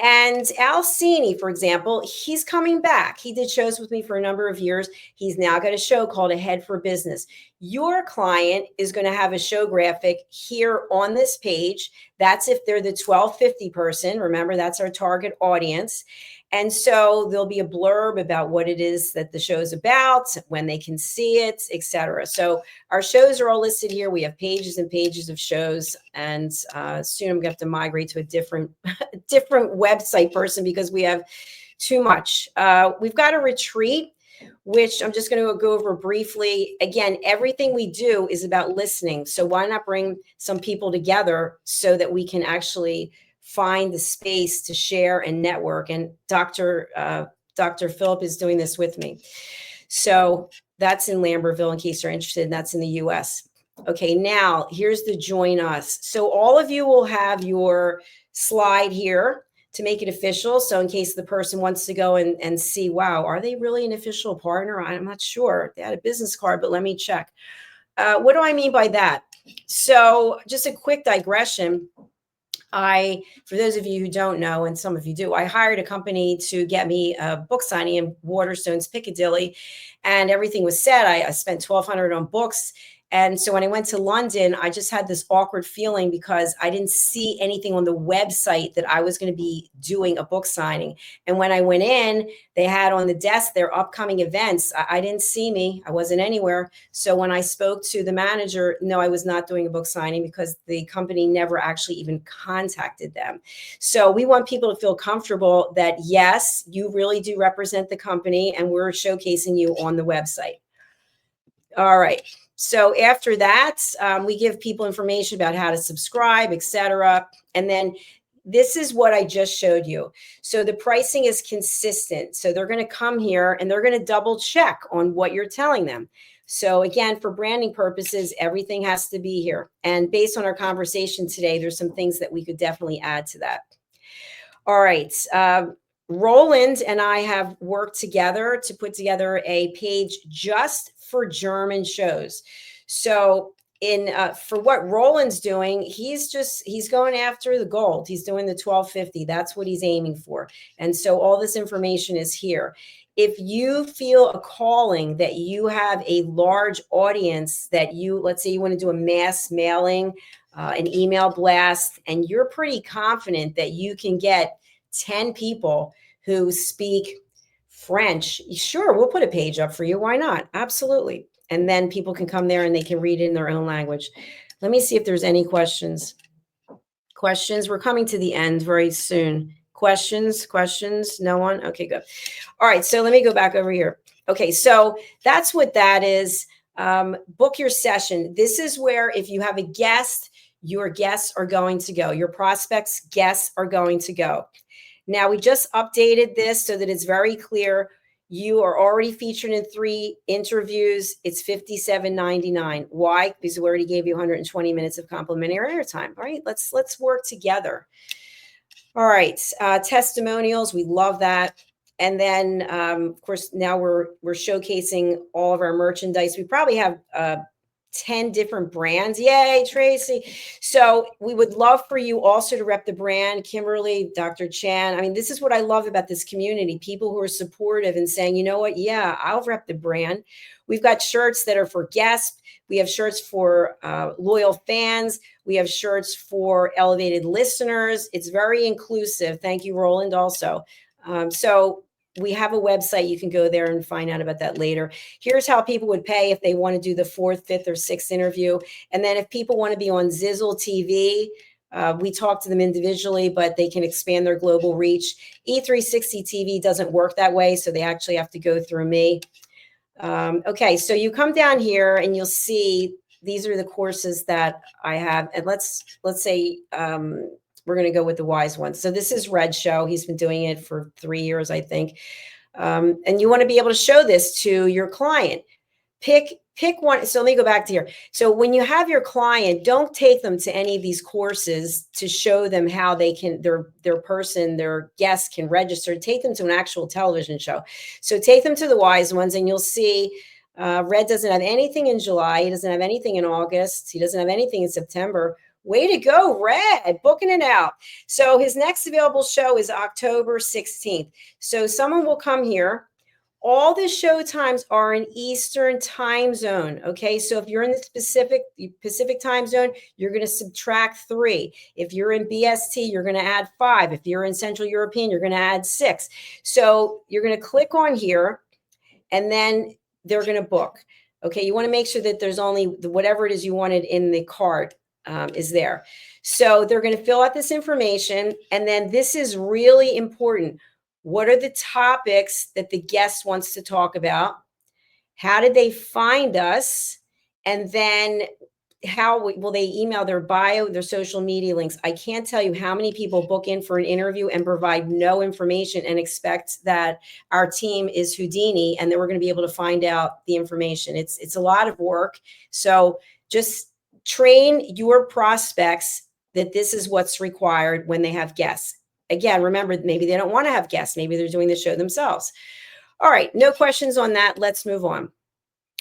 And Alcini, for example, he's coming back. He did shows with me for a number of years. He's now got a show called Ahead for Business. Your client is going to have a show graphic here on this page. That's if they're the 1250 person. Remember, that's our target audience. And so there'll be a blurb about what it is that the show's about, when they can see it, etc. So our shows are all listed here. We have pages and pages of shows, and soon I'm going to have to migrate to a different website person because we have too much. We've got a retreat, which I'm just going to go over briefly. Again, everything we do is about listening. So why not bring some people together so that we can actually find the space to share and network. And Dr. Phillip is doing this with me. So that's in Lambertville, in case you're interested, and that's in the US. Okay, now here's the join us. So all of you will have your slide here to make it official. So in case the person wants to go and see, wow, are they really an official partner? I'm not sure. They had a business card, but let me check. What do I mean by that? So just a quick digression. For those of you who don't know, and some of you do, I hired a company to get me a book signing in Waterstones, Piccadilly, and everything was set. I spent $1,200 on books. And so when I went to London, I just had this awkward feeling because I didn't see anything on the website that I was going to be doing a book signing. And when I went in, they had on the desk their upcoming events. I didn't see me. I wasn't anywhere. So when I spoke to the manager, no, I was not doing a book signing because the company never actually even contacted them. So we want people to feel comfortable that, yes, you really do represent the company and we're showcasing you on the website. All right. So after that, we give people information about how to subscribe, etc. And then this is what I just showed you. So the pricing is consistent. So they're going to come here and they're going to double check on what you're telling them. So again, for branding purposes, everything has to be here. And based on our conversation today, there's some things that we could definitely add to that. All right. Roland and I have worked together to put together a page just for German shows. So for what Roland's doing, he's going after the gold. He's doing the 1250. That's what he's aiming for. And so all this information is here. If you feel a calling that you have a large audience that let's say you want to do a mass mailing, an email blast, and you're pretty confident that you can get 10 people who speak French, sure, we'll put a page up for you. Why not? Absolutely. And then people can come there and they can read it in their own language. Let me see if there's any questions. Questions? We're coming to the end very soon. Questions? No one? Okay, good. All right, so let me go back over here. Okay, so that's what that is. Book your session. This is where if you have a guest, your guests are going to go. Your prospects' guests are going to go. Now, we just updated this so that it's very clear. You are already featured in 3 interviews. It's $57.99. Why? Because we already gave you 120 minutes of complimentary airtime. All right, let's work together. All right, testimonials. We love that. And then, of course, now we're showcasing all of our merchandise. We probably have 10 different brands. Yay, Tracy. So we would love for you also to rep the brand. Kimberly, Dr. Chan. I mean, this is what I love about this community. People who are supportive and saying, you know what? Yeah, I'll rep the brand. We've got shirts that are for guests. We have shirts for loyal fans. We have shirts for elevated listeners. It's very inclusive. Thank you, Roland, also. So we have a website. You can go there and find out about that later. Here's how people would pay if they want to do the 4th, 5th, or 6th interview. And then if people want to be on Zizzle TV, we talk to them individually, but they can expand their global reach. E360 TV doesn't work that way, so they actually have to go through me. Okay, so you come down here and you'll see these are the courses that I have. And let's say we're going to go with the wise one. So this is Red Show. He's been doing it for 3 years, I think. And you want to be able to show this to your client. Pick one. So let me go back to here. So when you have your client, don't take them to any of these courses to show them how they can, their guests can register. Take them to an actual television show. So take them to the wise ones and you'll see Red doesn't have anything in July. He doesn't have anything in August. He doesn't have anything in September. Way to go, Red, booking it out. So his next available show is October 16th. So someone will come here. All the show times are in Eastern time zone. Okay, so if you're in the Pacific time zone, you're going to subtract 3. If you're in BST, you're going to add 5. If you're in Central European, you're going to add 6. So you're going to click on here, and then they're going to book. Okay, you want to make sure that there's only whatever it is you wanted in the cart is there. So they're going to fill out this information, and then this is really important. What are the topics that the guest wants to talk about? How did they find us? And then how will they email their bio, their social media links? I can't tell you how many people book in for an interview and provide no information and expect that our team is Houdini and that we're going to be able to find out the information. It's a lot of work. So just train your prospects that this is what's required when they have guests. Again, remember, maybe they don't want to have guests. Maybe they're doing the show themselves. All right, no questions on that. Let's move on.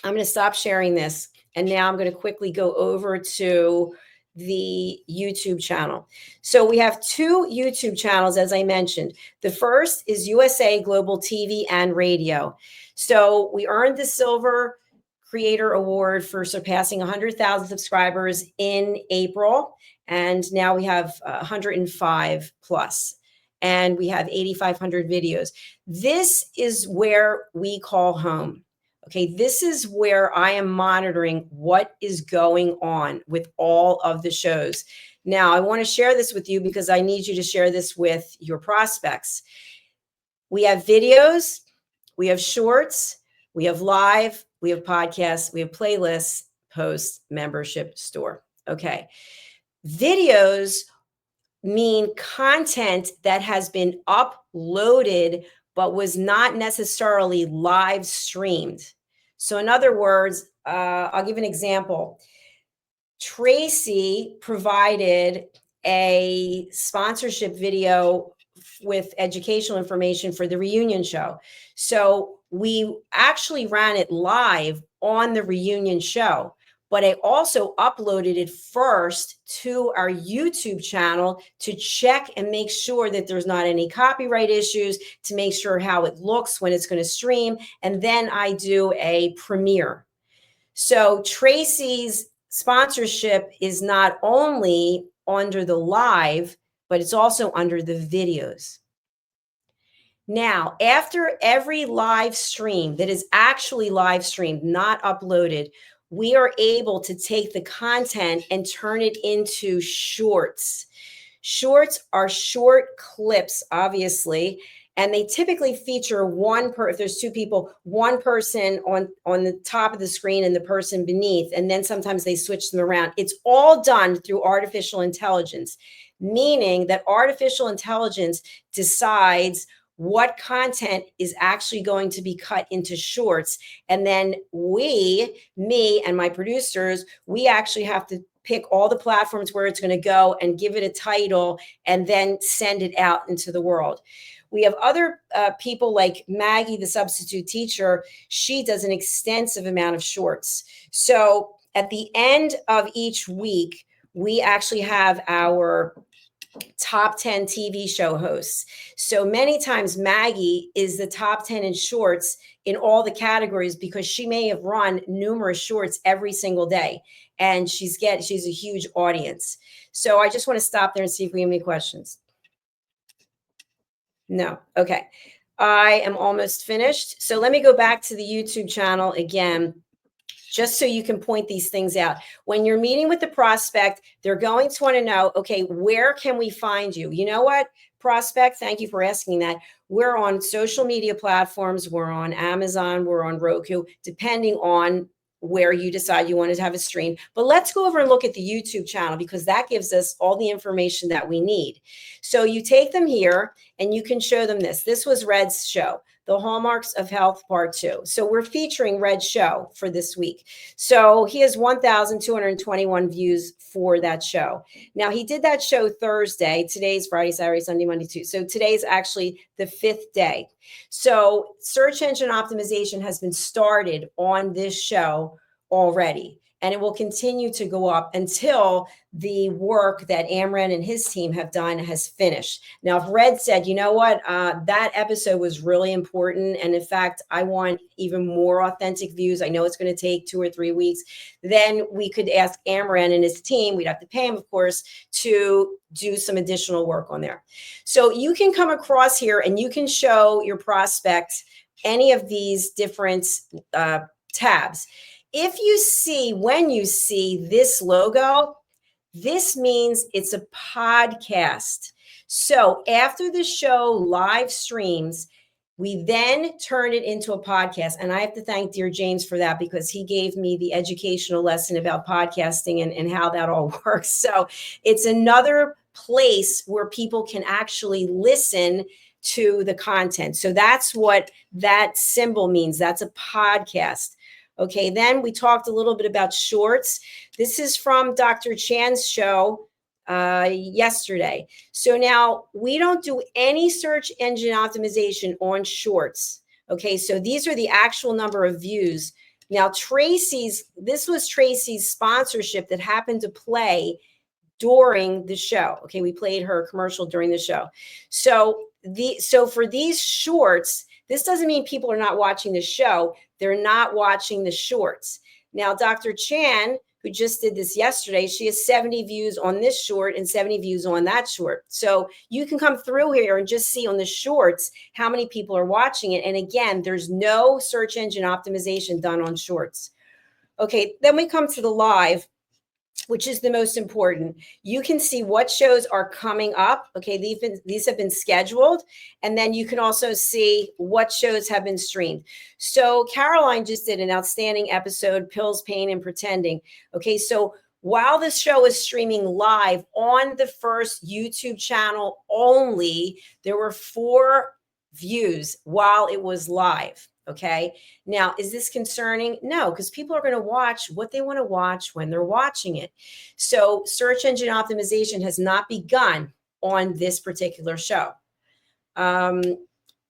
I'm going to stop sharing this. And now I'm going to quickly go over to the YouTube channel. So we have 2 YouTube channels, as I mentioned. The first is USA Global TV and Radio. So we earned the Silver Creator Award for surpassing 100,000 subscribers in April. And now we have 105 plus. And we have 8,500 videos. This is where we call home. Okay, this is where I am monitoring what is going on with all of the shows. Now, I want to share this with you because I need you to share this with your prospects. We have videos, we have shorts, we have live, we have podcasts, we have playlists, posts, membership, store. Okay, videos mean content that has been uploaded but was not necessarily live streamed. So in other words, I'll give an example. Tracy provided a sponsorship video with educational information for the reunion show. So we actually ran it live on the reunion show, but I also uploaded it first to our YouTube channel to check and make sure that there's not any copyright issues, to make sure how it looks when it's going to stream. And then I do a premiere. So Tracy's sponsorship is not only under the live, but it's also under the videos. Now, after every live stream that is actually live streamed, not uploaded, we are able to take the content and turn it into shorts. Shorts are short clips, obviously, and they typically feature if there's two people, one person on the top of the screen and the person beneath, and then sometimes they switch them around. It's all done through artificial intelligence, meaning that artificial intelligence decides what content is actually going to be cut into shorts. And then me and my producers, we actually have to pick all the platforms where it's going to go and give it a title and then send it out into the world. We have other people like Maggie, the substitute teacher. She does an extensive amount of shorts. So at the end of each week, we actually have our top 10 TV show hosts. So many times Maggie is the top 10 in shorts in all the categories because she may have run numerous shorts every single day. And she's a huge audience. So I just want to stop there and see if we have any questions. No. Okay. I am almost finished. So let me go back to the YouTube channel again, just so you can point these things out. When you're meeting with the prospect, they're going to want to know, okay, where can we find you? You know what, prospect? Thank you for asking that. We're on social media platforms. We're on Amazon. We're on Roku, depending on where you decide you want to have a stream. But let's go over and look at the YouTube channel because that gives us all the information that we need. So you take them here and you can show them this. This was Red's show, The Hallmarks of Health Part 2. So we're featuring Red's show for this week. So he has 1,221 views for that show. Now he did that show Thursday. Today's Friday, Saturday, Sunday, Monday, Tuesday. So today's actually the 5th day. So search engine optimization has been started on this show already, and it will continue to go up until the work that Amran and his team have done has finished. Now, if Red said, you know what, that episode was really important, and in fact, I want even more authentic views, I know it's going to take 2 or 3 weeks, then we could ask Amran and his team, we'd have to pay him, of course, to do some additional work on there. So you can come across here and you can show your prospect any of these different tabs. When you see this logo, this means it's a podcast. So after the show live streams, we then turn it into a podcast. And I have to thank dear James for that because he gave me the educational lesson about podcasting and how that all works. So it's another place where people can actually listen to the content. So that's what that symbol means. That's a podcast. Okay, then we talked a little bit about shorts. This is from Dr. Chan's show yesterday. So now we don't do any search engine optimization on shorts. Okay, so these are the actual number of views. Now this was Tracy's sponsorship that happened to play during the show. Okay, we played her commercial during the show. So for these shorts, this doesn't mean people are not watching the show. They're not watching the shorts. Now, Dr. Chan, who just did this yesterday, she has 70 views on this short and 70 views on that short. So you can come through here and just see on the shorts how many people are watching it. And again, there's no search engine optimization done on shorts. Okay, then we come to the live, which is the most important. You can see what shows are coming up. Okay, these have been scheduled. And then you can also see what shows have been streamed. So Caroline just did an outstanding episode, Pills, Pain, and Pretending. Okay, so While this show is streaming live on the first YouTube channel only, there were 4 views while it was live. Okay. Now, is this concerning? No, because people are going to watch what they want to watch when they're watching it. So search engine optimization has not begun on this particular show.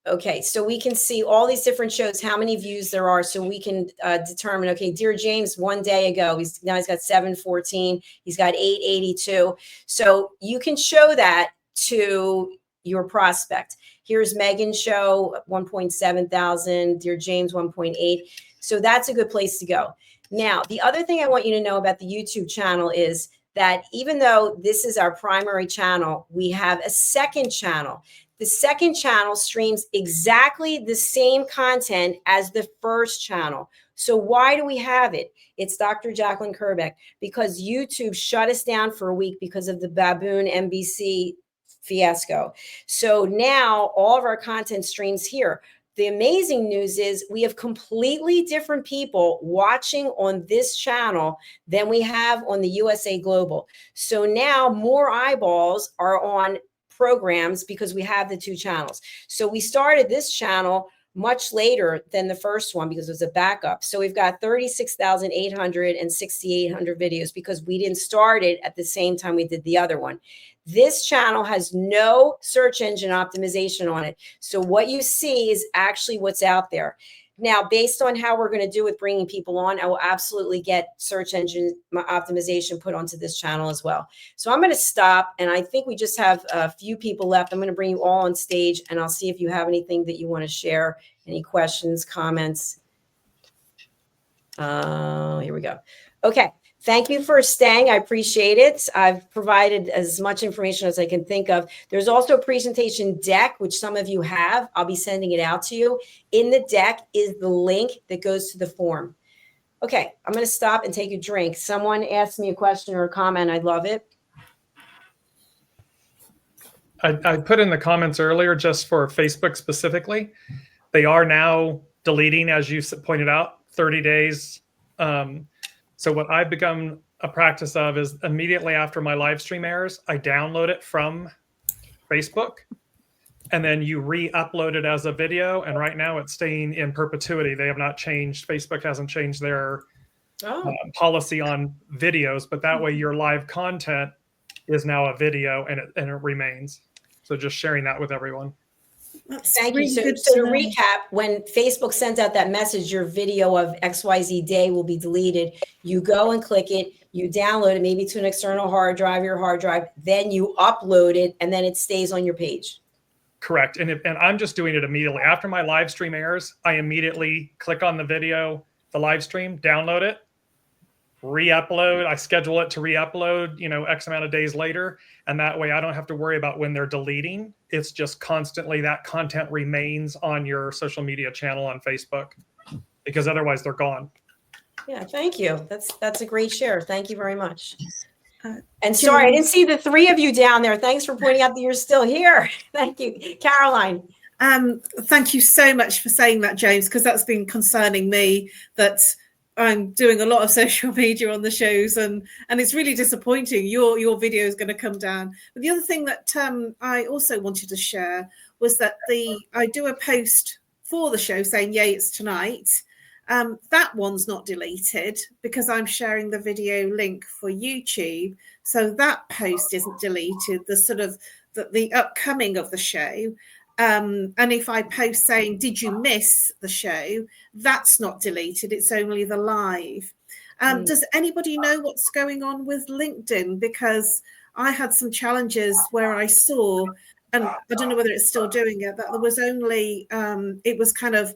Okay, so we can see all these different shows, how many views there are, so we can determine, okay, Dear James, 1 day ago, he's got 714, he's got 882. So you can show that to your prospect. Here's Megan's show, 1.7 thousand, Dear James, 1.8. So that's a good place to go. Now, the other thing I want you to know about the YouTube channel is that even though this is our primary channel, we have a second channel. The second channel streams exactly the same content as the first channel. So why do we have it? It's Dr. Jacqueline Kerbeck, because YouTube shut us down for a week because of the Baboon NBC fiasco. So now all of our content streams here. The amazing news is we have completely different people watching on this channel than we have on the USA Global. So now more eyeballs are on programs because we have the 2 channels. So we started this channel much later than the first one because it was a backup. So we've got 36,800 and 6,800 videos because we didn't start it at the same time we did the other one. This channel has no search engine optimization on it. So what you see is actually what's out there. Now, based on how we're going to do with bringing people on, I will absolutely get search engine optimization put onto this channel as well. So I'm going to stop, and I think we just have a few people left. I'm going to bring you all on stage, and I'll see if you have anything that you want to share, any questions, comments. Here we go. Okay. Thank you for staying. I appreciate it. I've provided as much information as I can think of. There's also a presentation deck, which some of you have. I'll be sending it out to you. In the deck is the link that goes to the form. Okay, I'm going to stop and take a drink. Someone asked me a question or a comment. I'd love it. I put in the comments earlier just for Facebook specifically. They are now deleting, as you pointed out, 30 days. So what I've become a practice of is immediately after my live stream airs, I download it from Facebook, and then you re-upload it as a video. And right now it's staying in perpetuity. They have not changed. Facebook hasn't changed their policy on videos, but that way your live content is now a video and it remains. So just sharing that with everyone. Thank you. So to recap, when Facebook sends out that message, your video of XYZ day will be deleted. You go and click it, you download it maybe to an external hard drive, your hard drive, then you upload it, and then it stays on your page. Correct. And I'm just doing it immediately. After my live stream airs, I immediately click on the video, the live stream, download it, re-upload. I schedule it to re-upload, X amount of days later. And that way I don't have to worry about when they're deleting. It's just constantly that content remains on your social media channel on Facebook, because otherwise they're gone. Yeah, thank you. That's a great share. Thank you very much. And sorry, I didn't see the 3 of you down there. Thanks for pointing out that you're still here. Thank you. Caroline. Thank you so much for saying that, James, because that's been concerning me, that I'm doing a lot of social media on the shows, and it's really disappointing. Your video is going to come down. But the other thing that I also wanted to share was that I do a post for the show saying, yay, it's tonight. That one's not deleted because I'm sharing the video link for YouTube. So that post isn't deleted, the sort of the upcoming of the show. And if I post saying, did you miss the show? That's not deleted. It's only the live. Does anybody know what's going on with LinkedIn? Because I had some challenges where I saw, and I don't know whether it's still doing it, that there was only, it was kind of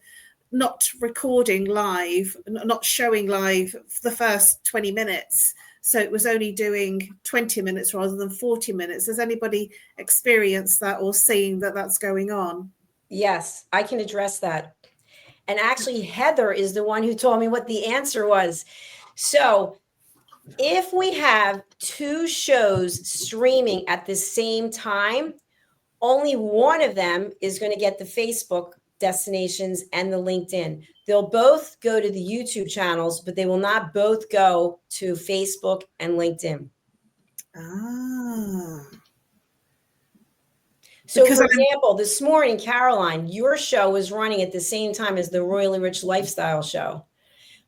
not recording live, not showing live the first 20 minutes. So it was only doing 20 minutes rather than 40 minutes. Has anybody experienced that or seen that that's going on? Yes, I can address that. And actually, Heather is the one who told me what the answer was. So if we have 2 shows streaming at the same time, only one of them is going to get the Facebook destinations and the LinkedIn. They'll both go to the YouTube channels, but they will not both go to Facebook and LinkedIn. Ah. So, Because for I'm- example, this morning, Caroline, your show was running at the same time as the Royally Rich Lifestyle show.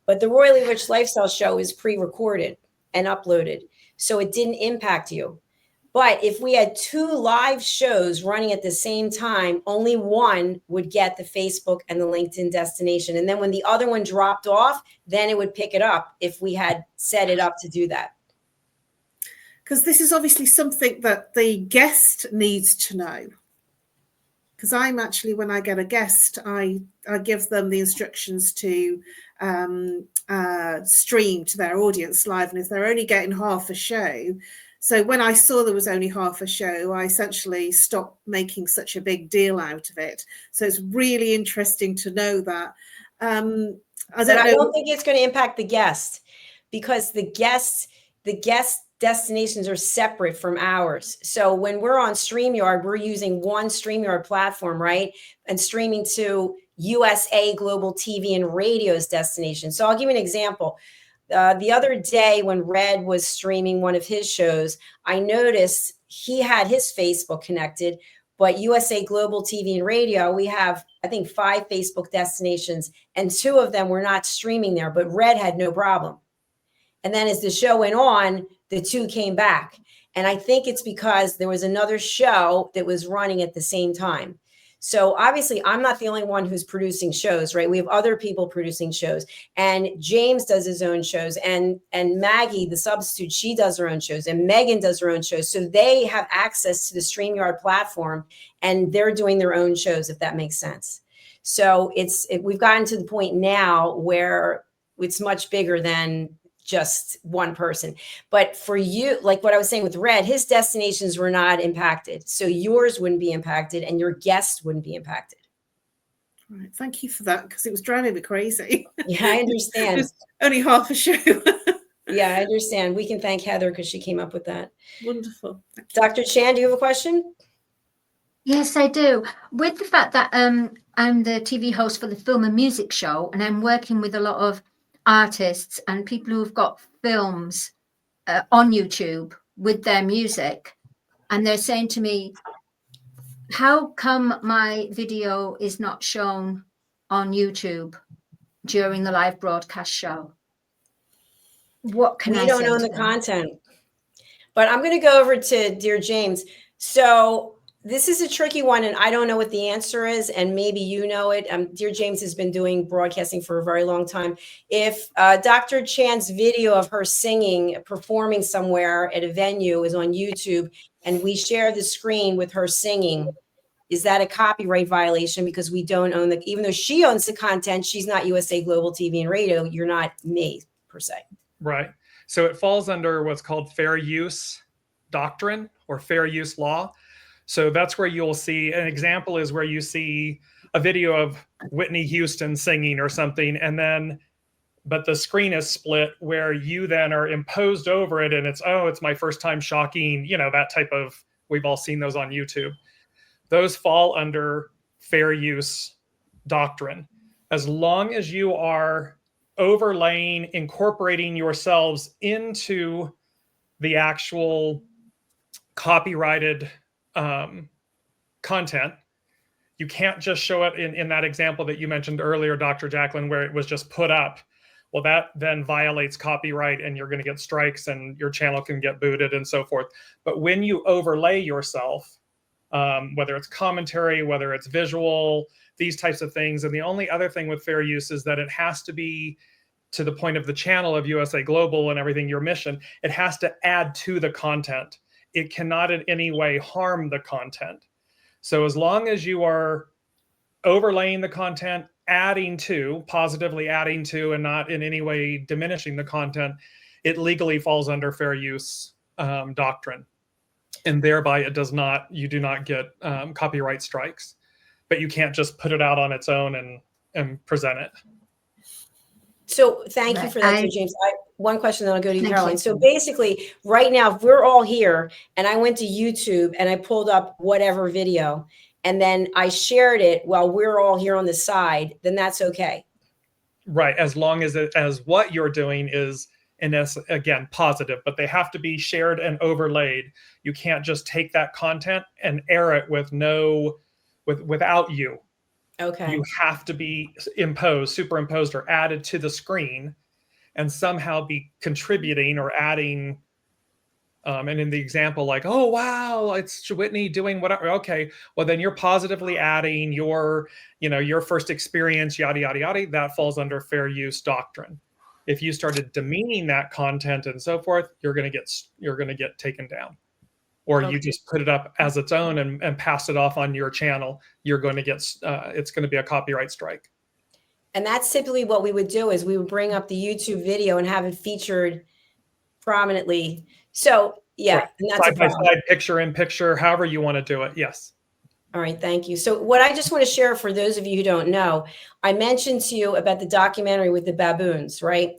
But the Royally Rich Lifestyle show is pre-recorded and uploaded, so it didn't impact you. But if we had 2 live shows running at the same time, only one would get the Facebook and the LinkedIn destination. And then when the other one dropped off, then it would pick it up if we had set it up to do that. Because this is obviously something that the guest needs to know. Because I'm actually, when I get a guest, I give them the instructions to stream to their audience live. And if they're only getting half a show, so when I saw there was only half a show, I essentially stopped making such a big deal out of it. So it's really interesting to know that. I don't think it's going to impact the guest, because the guest destinations are separate from ours. So when we're on StreamYard, we're using one StreamYard platform, right? And streaming to USA Global TV and Radio's destination. So I'll give you an example. The other day when Red was streaming one of his shows, I noticed he had his Facebook connected, but USA Global TV and Radio, we have, I think, 5 Facebook destinations, and 2 of them were not streaming there, but Red had no problem. And then as the show went on, the 2 came back. And I think it's because there was another show that was running at the same time. So obviously, I'm not the only one who's producing shows, right? We have other people producing shows, and James does his own shows, and Maggie, the substitute, she does her own shows, and Megan does her own shows. So they have access to the StreamYard platform, and they're doing their own shows, if that makes sense. So we've gotten to the point now where it's much bigger than just one person. But for you, like what I was saying with Red, his destinations were not impacted. So yours wouldn't be impacted and your guests wouldn't be impacted. Right. Thank you for that, because it was driving me crazy. Yeah, I understand. It's only half a show. Yeah, I understand. We can thank Heather because she came up with that. Wonderful. Dr. Chan, do you have a question? Yes, I do. With the fact that I'm the TV host for the film and music show, and I'm working with a lot of artists and people who've got films on YouTube with their music, and they're saying to me, how come my video is not shown on YouTube during the live broadcast show? What can I say? We don't own the content. But I'm going to go over to Dear James. So this is a tricky one, and I don't know what the answer is, and maybe you know it. Dear James has been doing broadcasting for a very long time. If Dr. Chan's video of her singing, performing somewhere at a venue is on YouTube, and we share the screen with her singing, is that a copyright violation? Because we don't own the, even though she owns the content, she's not USA Global TV and Radio. You're not me, per se. Right. So it falls under what's called fair use doctrine or fair use law. So that's where you'll see an example is where you see a video of Whitney Houston singing or something, and then, but the screen is split where you then are imposed over it, and it's, oh, it's my first time shocking, you know, that type of, we've all seen those on YouTube. Those fall under fair use doctrine. As long as you are overlaying, incorporating yourselves into the actual copyrighted content, you can't just show it in that example that you mentioned earlier, Dr. Jacqueline, where it was just put up. Well, that then violates copyright and you're going to get strikes and your channel can get booted and so forth. But when you overlay yourself, whether it's commentary, whether it's visual, these types of things. And the only other thing with fair use is that it has to be to the point of the channel of USA Global and everything, your mission, it has to add to the content. It cannot in any way harm the content. So as long as you are overlaying the content, adding to, positively adding to, and not in any way diminishing the content, it legally falls under fair use doctrine. And thereby it does not, you do not get copyright strikes, but you can't just put it out on its own and present it. So thank you for that, Dear James. One question, then I'll go to you, Caroline. So basically, right now, if we're all here and I went to YouTube and I pulled up whatever video and then I shared it while we're all here on the side, then that's okay. Right, as long as what you're doing is in this, again, positive, but they have to be shared and overlaid. You can't just take that content and air it without you. Okay. You have to be superimposed, or added to the screen, and somehow be contributing or adding. And in the example, like, oh, wow, it's Whitney doing whatever. Okay, well, then you're positively adding your first experience, yada, yada, yada. That falls under fair use doctrine. If you started demeaning that content and so forth, you're going to get taken down. Or you just put it up as its own and pass it off on your channel, you're going to get, it's going to be a copyright strike. And that's typically what we would do, is we would bring up the YouTube video and have it featured prominently. So yeah, right. And that's side by side, picture in picture, however you want to do it. Yes. All right, thank you. So what I just want to share for those of you who don't know, I mentioned to you about the documentary with the baboons, right?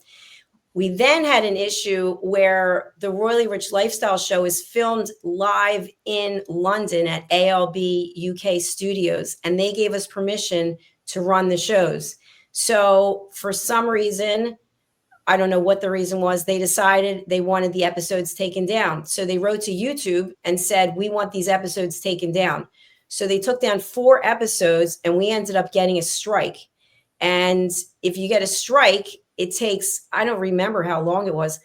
We then had an issue where the Royally Rich Lifestyle Show is filmed live in London at ALB UK Studios, and they gave us permission to run the shows. So for some reason, I don't know what the reason was, they decided they wanted the episodes taken down. So they wrote to YouTube and said, we want these episodes taken down. So they took down 4 episodes, and we ended up getting a strike. And if you get a strike, it takes, I don't remember how long it was.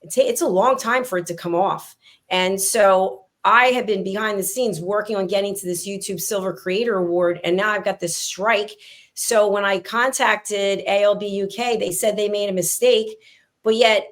It's a long time for it to come off. And so I have been behind the scenes working on getting to this YouTube Silver Creator Award, and now I've got this strike. So when I contacted ALB UK, they said they made a mistake, but yet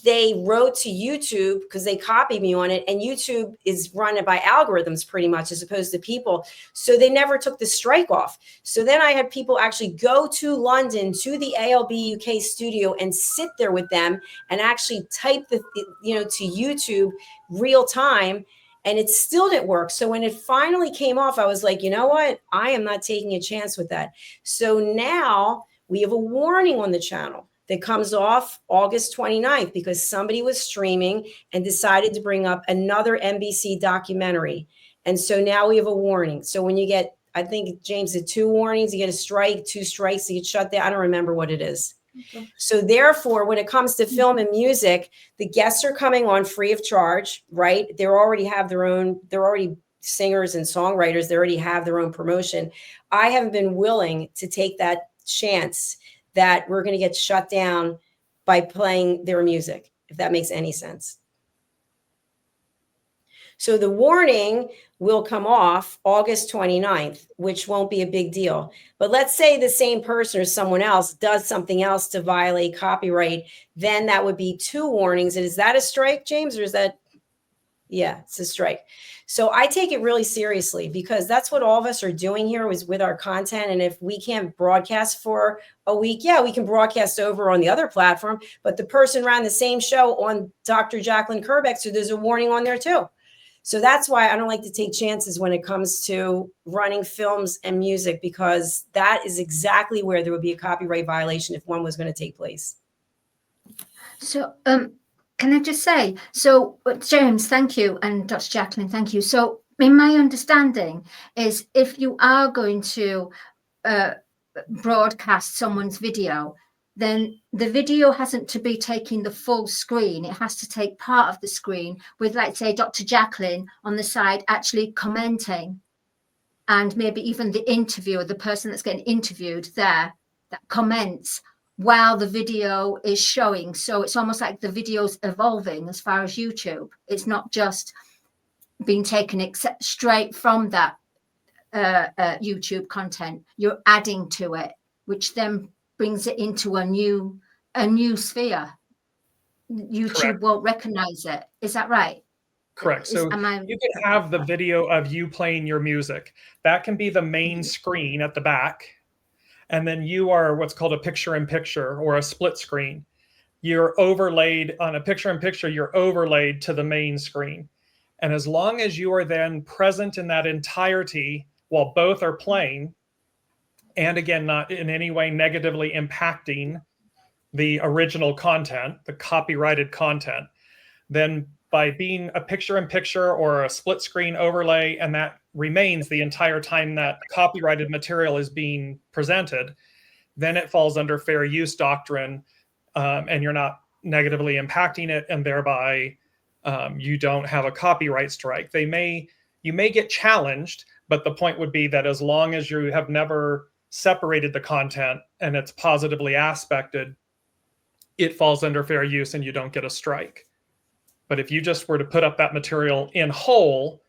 they wrote to YouTube because they copied me on it, and YouTube is run by algorithms pretty much as opposed to people. So they never took the strike off. So then I had people actually go to London to the ALB UK studio and sit there with them and actually type to YouTube real time, and it still didn't work. So when it finally came off, I was like, you know what? I am not taking a chance with that. So now we have a warning on the channel that comes off August 29th because somebody was streaming and decided to bring up another NBC documentary. And so now we have a warning. So when you get, I think James did 2 warnings, you get a strike, 2 strikes, you get shut down. I don't remember what it is. Okay. So therefore, when it comes to film and music, the guests are coming on free of charge, right? They already have their own, they're already singers and songwriters. They already have their own promotion. I haven't been willing to take that chance that we're going to get shut down by playing their music, if that makes any sense. So the warning will come off August 29th, which won't be a big deal. But let's say the same person or someone else does something else to violate copyright, then that would be 2 warnings. And is that a strike, James, or is that? Yeah, it's a strike. So I take it really seriously because that's what all of us are doing here is with our content. And if we can't broadcast for a week, yeah, we can broadcast over on the other platform, but the person ran the same show on Dr. Jacqueline Kerbeck, so there's a warning on there too. So that's why I don't like to take chances when it comes to running films and music, because that is exactly where there would be a copyright violation if one was going to take place. So, can I just say, so James, thank you, and Dr. Jacqueline, thank you. So in my understanding is if you are going to broadcast someone's video, then the video hasn't to be taking the full screen. It has to take part of the screen with, like, say, Dr. Jacqueline on the side actually commenting, and maybe even the interviewer, the person that's getting interviewed there, that comments while the video is showing. So it's almost like the video's evolving as far as YouTube. It's not just being taken straight from that YouTube content. You're adding to it, which then brings it into a new sphere. YouTube Correct. Won't recognize it. Is that right? Correct. So you can have the video of you playing your music. That can be the main screen at the back. And then you are what's called a picture-in-picture or a split screen. You're overlaid on a picture-in-picture, you're overlaid to the main screen. And as long as you are then present in that entirety while both are playing, and again, not in any way negatively impacting the original content, the copyrighted content, then by being a picture-in-picture or a split screen overlay, and that remains the entire time that copyrighted material is being presented, then it falls under fair use doctrine, and you're not negatively impacting it, and thereby you don't have a copyright strike. You may get challenged, but the point would be that as long as you have never separated the content and it's positively aspected, it falls under fair use and you don't get a strike. But if you just were to put up that material in whole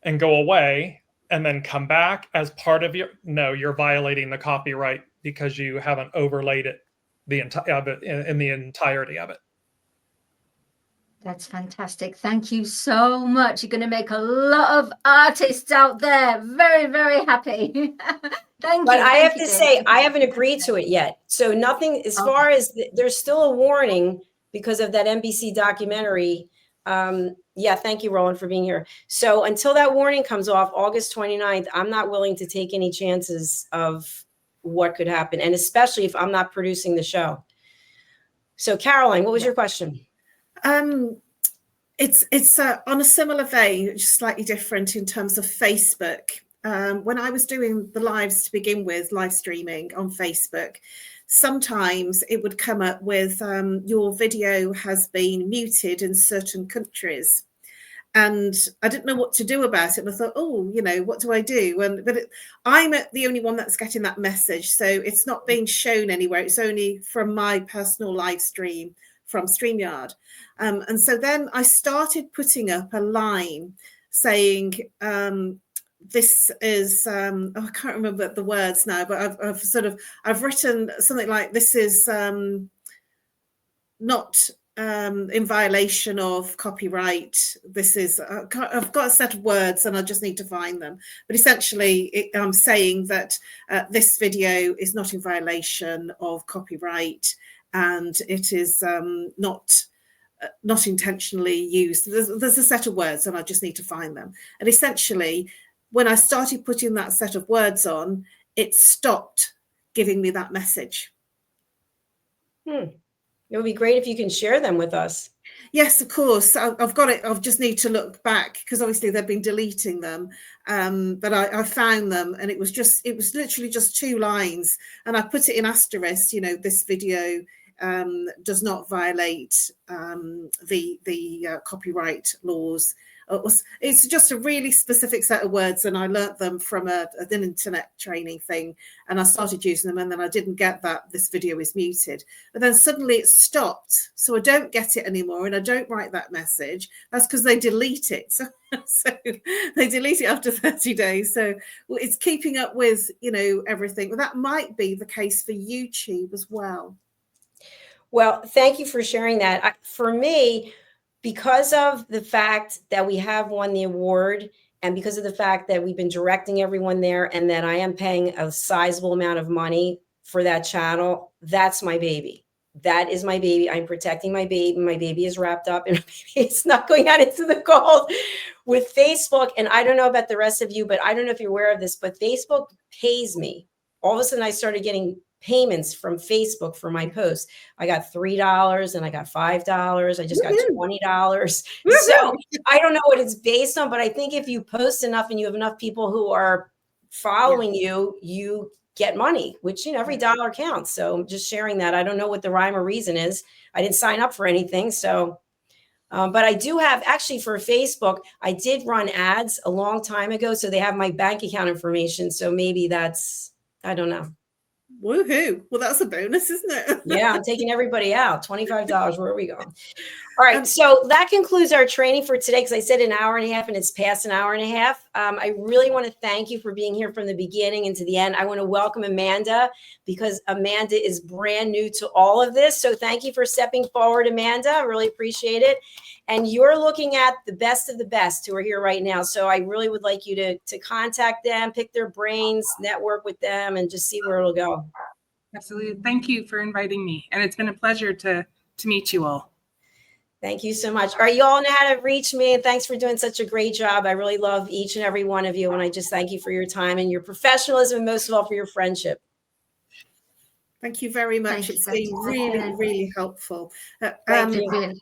and go away and then come back as part of you're violating the copyright because you haven't overlaid it in the entirety of it. That's fantastic. Thank you so much. You're going to make a lot of artists out there very, very happy. Thank you. But I have to say, I haven't agreed to it yet. So nothing, as far as there's still a warning because of that NBC documentary. Yeah, thank you, Roland, for being here. So until that warning comes off August 29th, I'm not willing to take any chances of what could happen. And especially if I'm not producing the show. So Caroline, what was your question? It's on a similar vein, just slightly different in terms of Facebook. When I was doing the lives to begin with, live streaming on Facebook, sometimes it would come up with your video has been muted in certain countries. And I didn't know what to do about it. And I thought, oh, what do I do? But I'm the only one that's getting that message. So it's not being shown anywhere. It's only from my personal live stream from StreamYard. And so then I started putting up a line saying, this is, I can't remember the words now, but I've written something like, this is not in violation of copyright. This is, I've got a set of words and I just need to find them. But essentially, I'm saying that this video is not in violation of copyright and it is not intentionally used. There's a set of words and I just need to find them. And essentially, when I started putting that set of words on, it stopped giving me that message. It would be great if you can share them with us. Yes, of course. I've got it. I just need to look back because obviously they've been deleting them. But I found them and it was literally just 2 lines. And I put it in asterisk, this video does not violate the copyright laws. It's just a really specific set of words, and I learnt them from an internet training thing, and I started using them, and then I didn't get that this video is muted. But then suddenly it stopped, so I don't get it anymore, and I don't write that message. That's because they delete it. So they delete it after 30 days. So it's keeping up with, everything. Well, that might be the case for YouTube as well. Well, thank you for sharing that. For me, because of the fact that we have won the award and because of the fact that we've been directing everyone there and that I am paying a sizable amount of money for that channel, that's my baby. That is my baby. I'm protecting my baby. My baby is wrapped up and it's not going out into the cold with Facebook. And I don't know about the rest of you, but I don't know if you're aware of this, but Facebook pays me. All of a sudden I started getting payments from Facebook for my posts. I got $3 and I got $5. I just got $20. So I don't know what it's based on, but I think if you post enough and you have enough people who are following you, you get money, which, every dollar counts. So I'm just sharing that. I don't know what the rhyme or reason is. I didn't sign up for anything. So, but I do have, actually for Facebook, I did run ads a long time ago. So they have my bank account information. So maybe that's, I don't know. Woohoo. Well, that's a bonus, isn't it? Yeah, I'm taking everybody out. $25. Where are we going? All right. So that concludes our training for today, because I said an hour and a half and it's past an hour and a half. I really want to thank you for being here from the beginning and to the end. I want to welcome Amanda because Amanda is brand new to all of this. So thank you for stepping forward, Amanda. I really appreciate it. And you're looking at the best of the best who are here right now. So I really would like you to contact them, pick their brains, network with them, and just see where it'll go. Absolutely. Thank you for inviting me. And it's been a pleasure to meet you all. Thank you so much. All right, you all know how to reach me. And thanks for doing such a great job. I really love each and every one of you. And I just thank you for your time and your professionalism, and most of all for your friendship. Thank you very much. It's been really, really helpful. Thank you.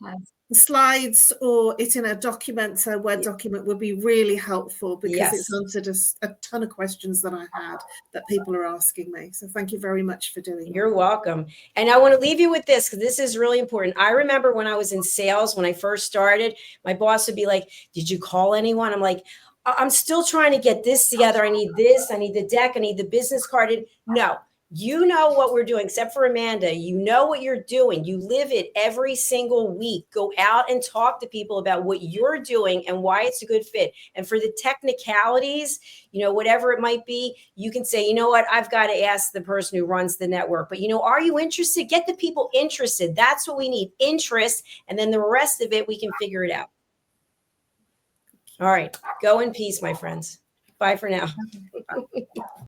the slides or it in a document, a Word document, would be really helpful because it's answered a ton of questions that I had that people are asking me. So thank you very much for doing that. You're welcome. And I want to leave you with this because this is really important. I remember when I was in sales, when I first started, my boss would be like, did you call anyone? I'm like, I'm still trying to get this together. I need this. I need the deck. I need the business card. No, you know what we're doing, except for Amanda. You know what you're doing. You live it every single week. Go out and talk to people about what you're doing and why it's a good fit. And for the technicalities, you know, whatever it might be, you can say, you know what, I've got to ask the person who runs the network. But, you know, are you interested? Get the people interested. That's what we need, interest. And then the rest of it, we can figure it out. All right. Go in peace, my friends. Bye for now.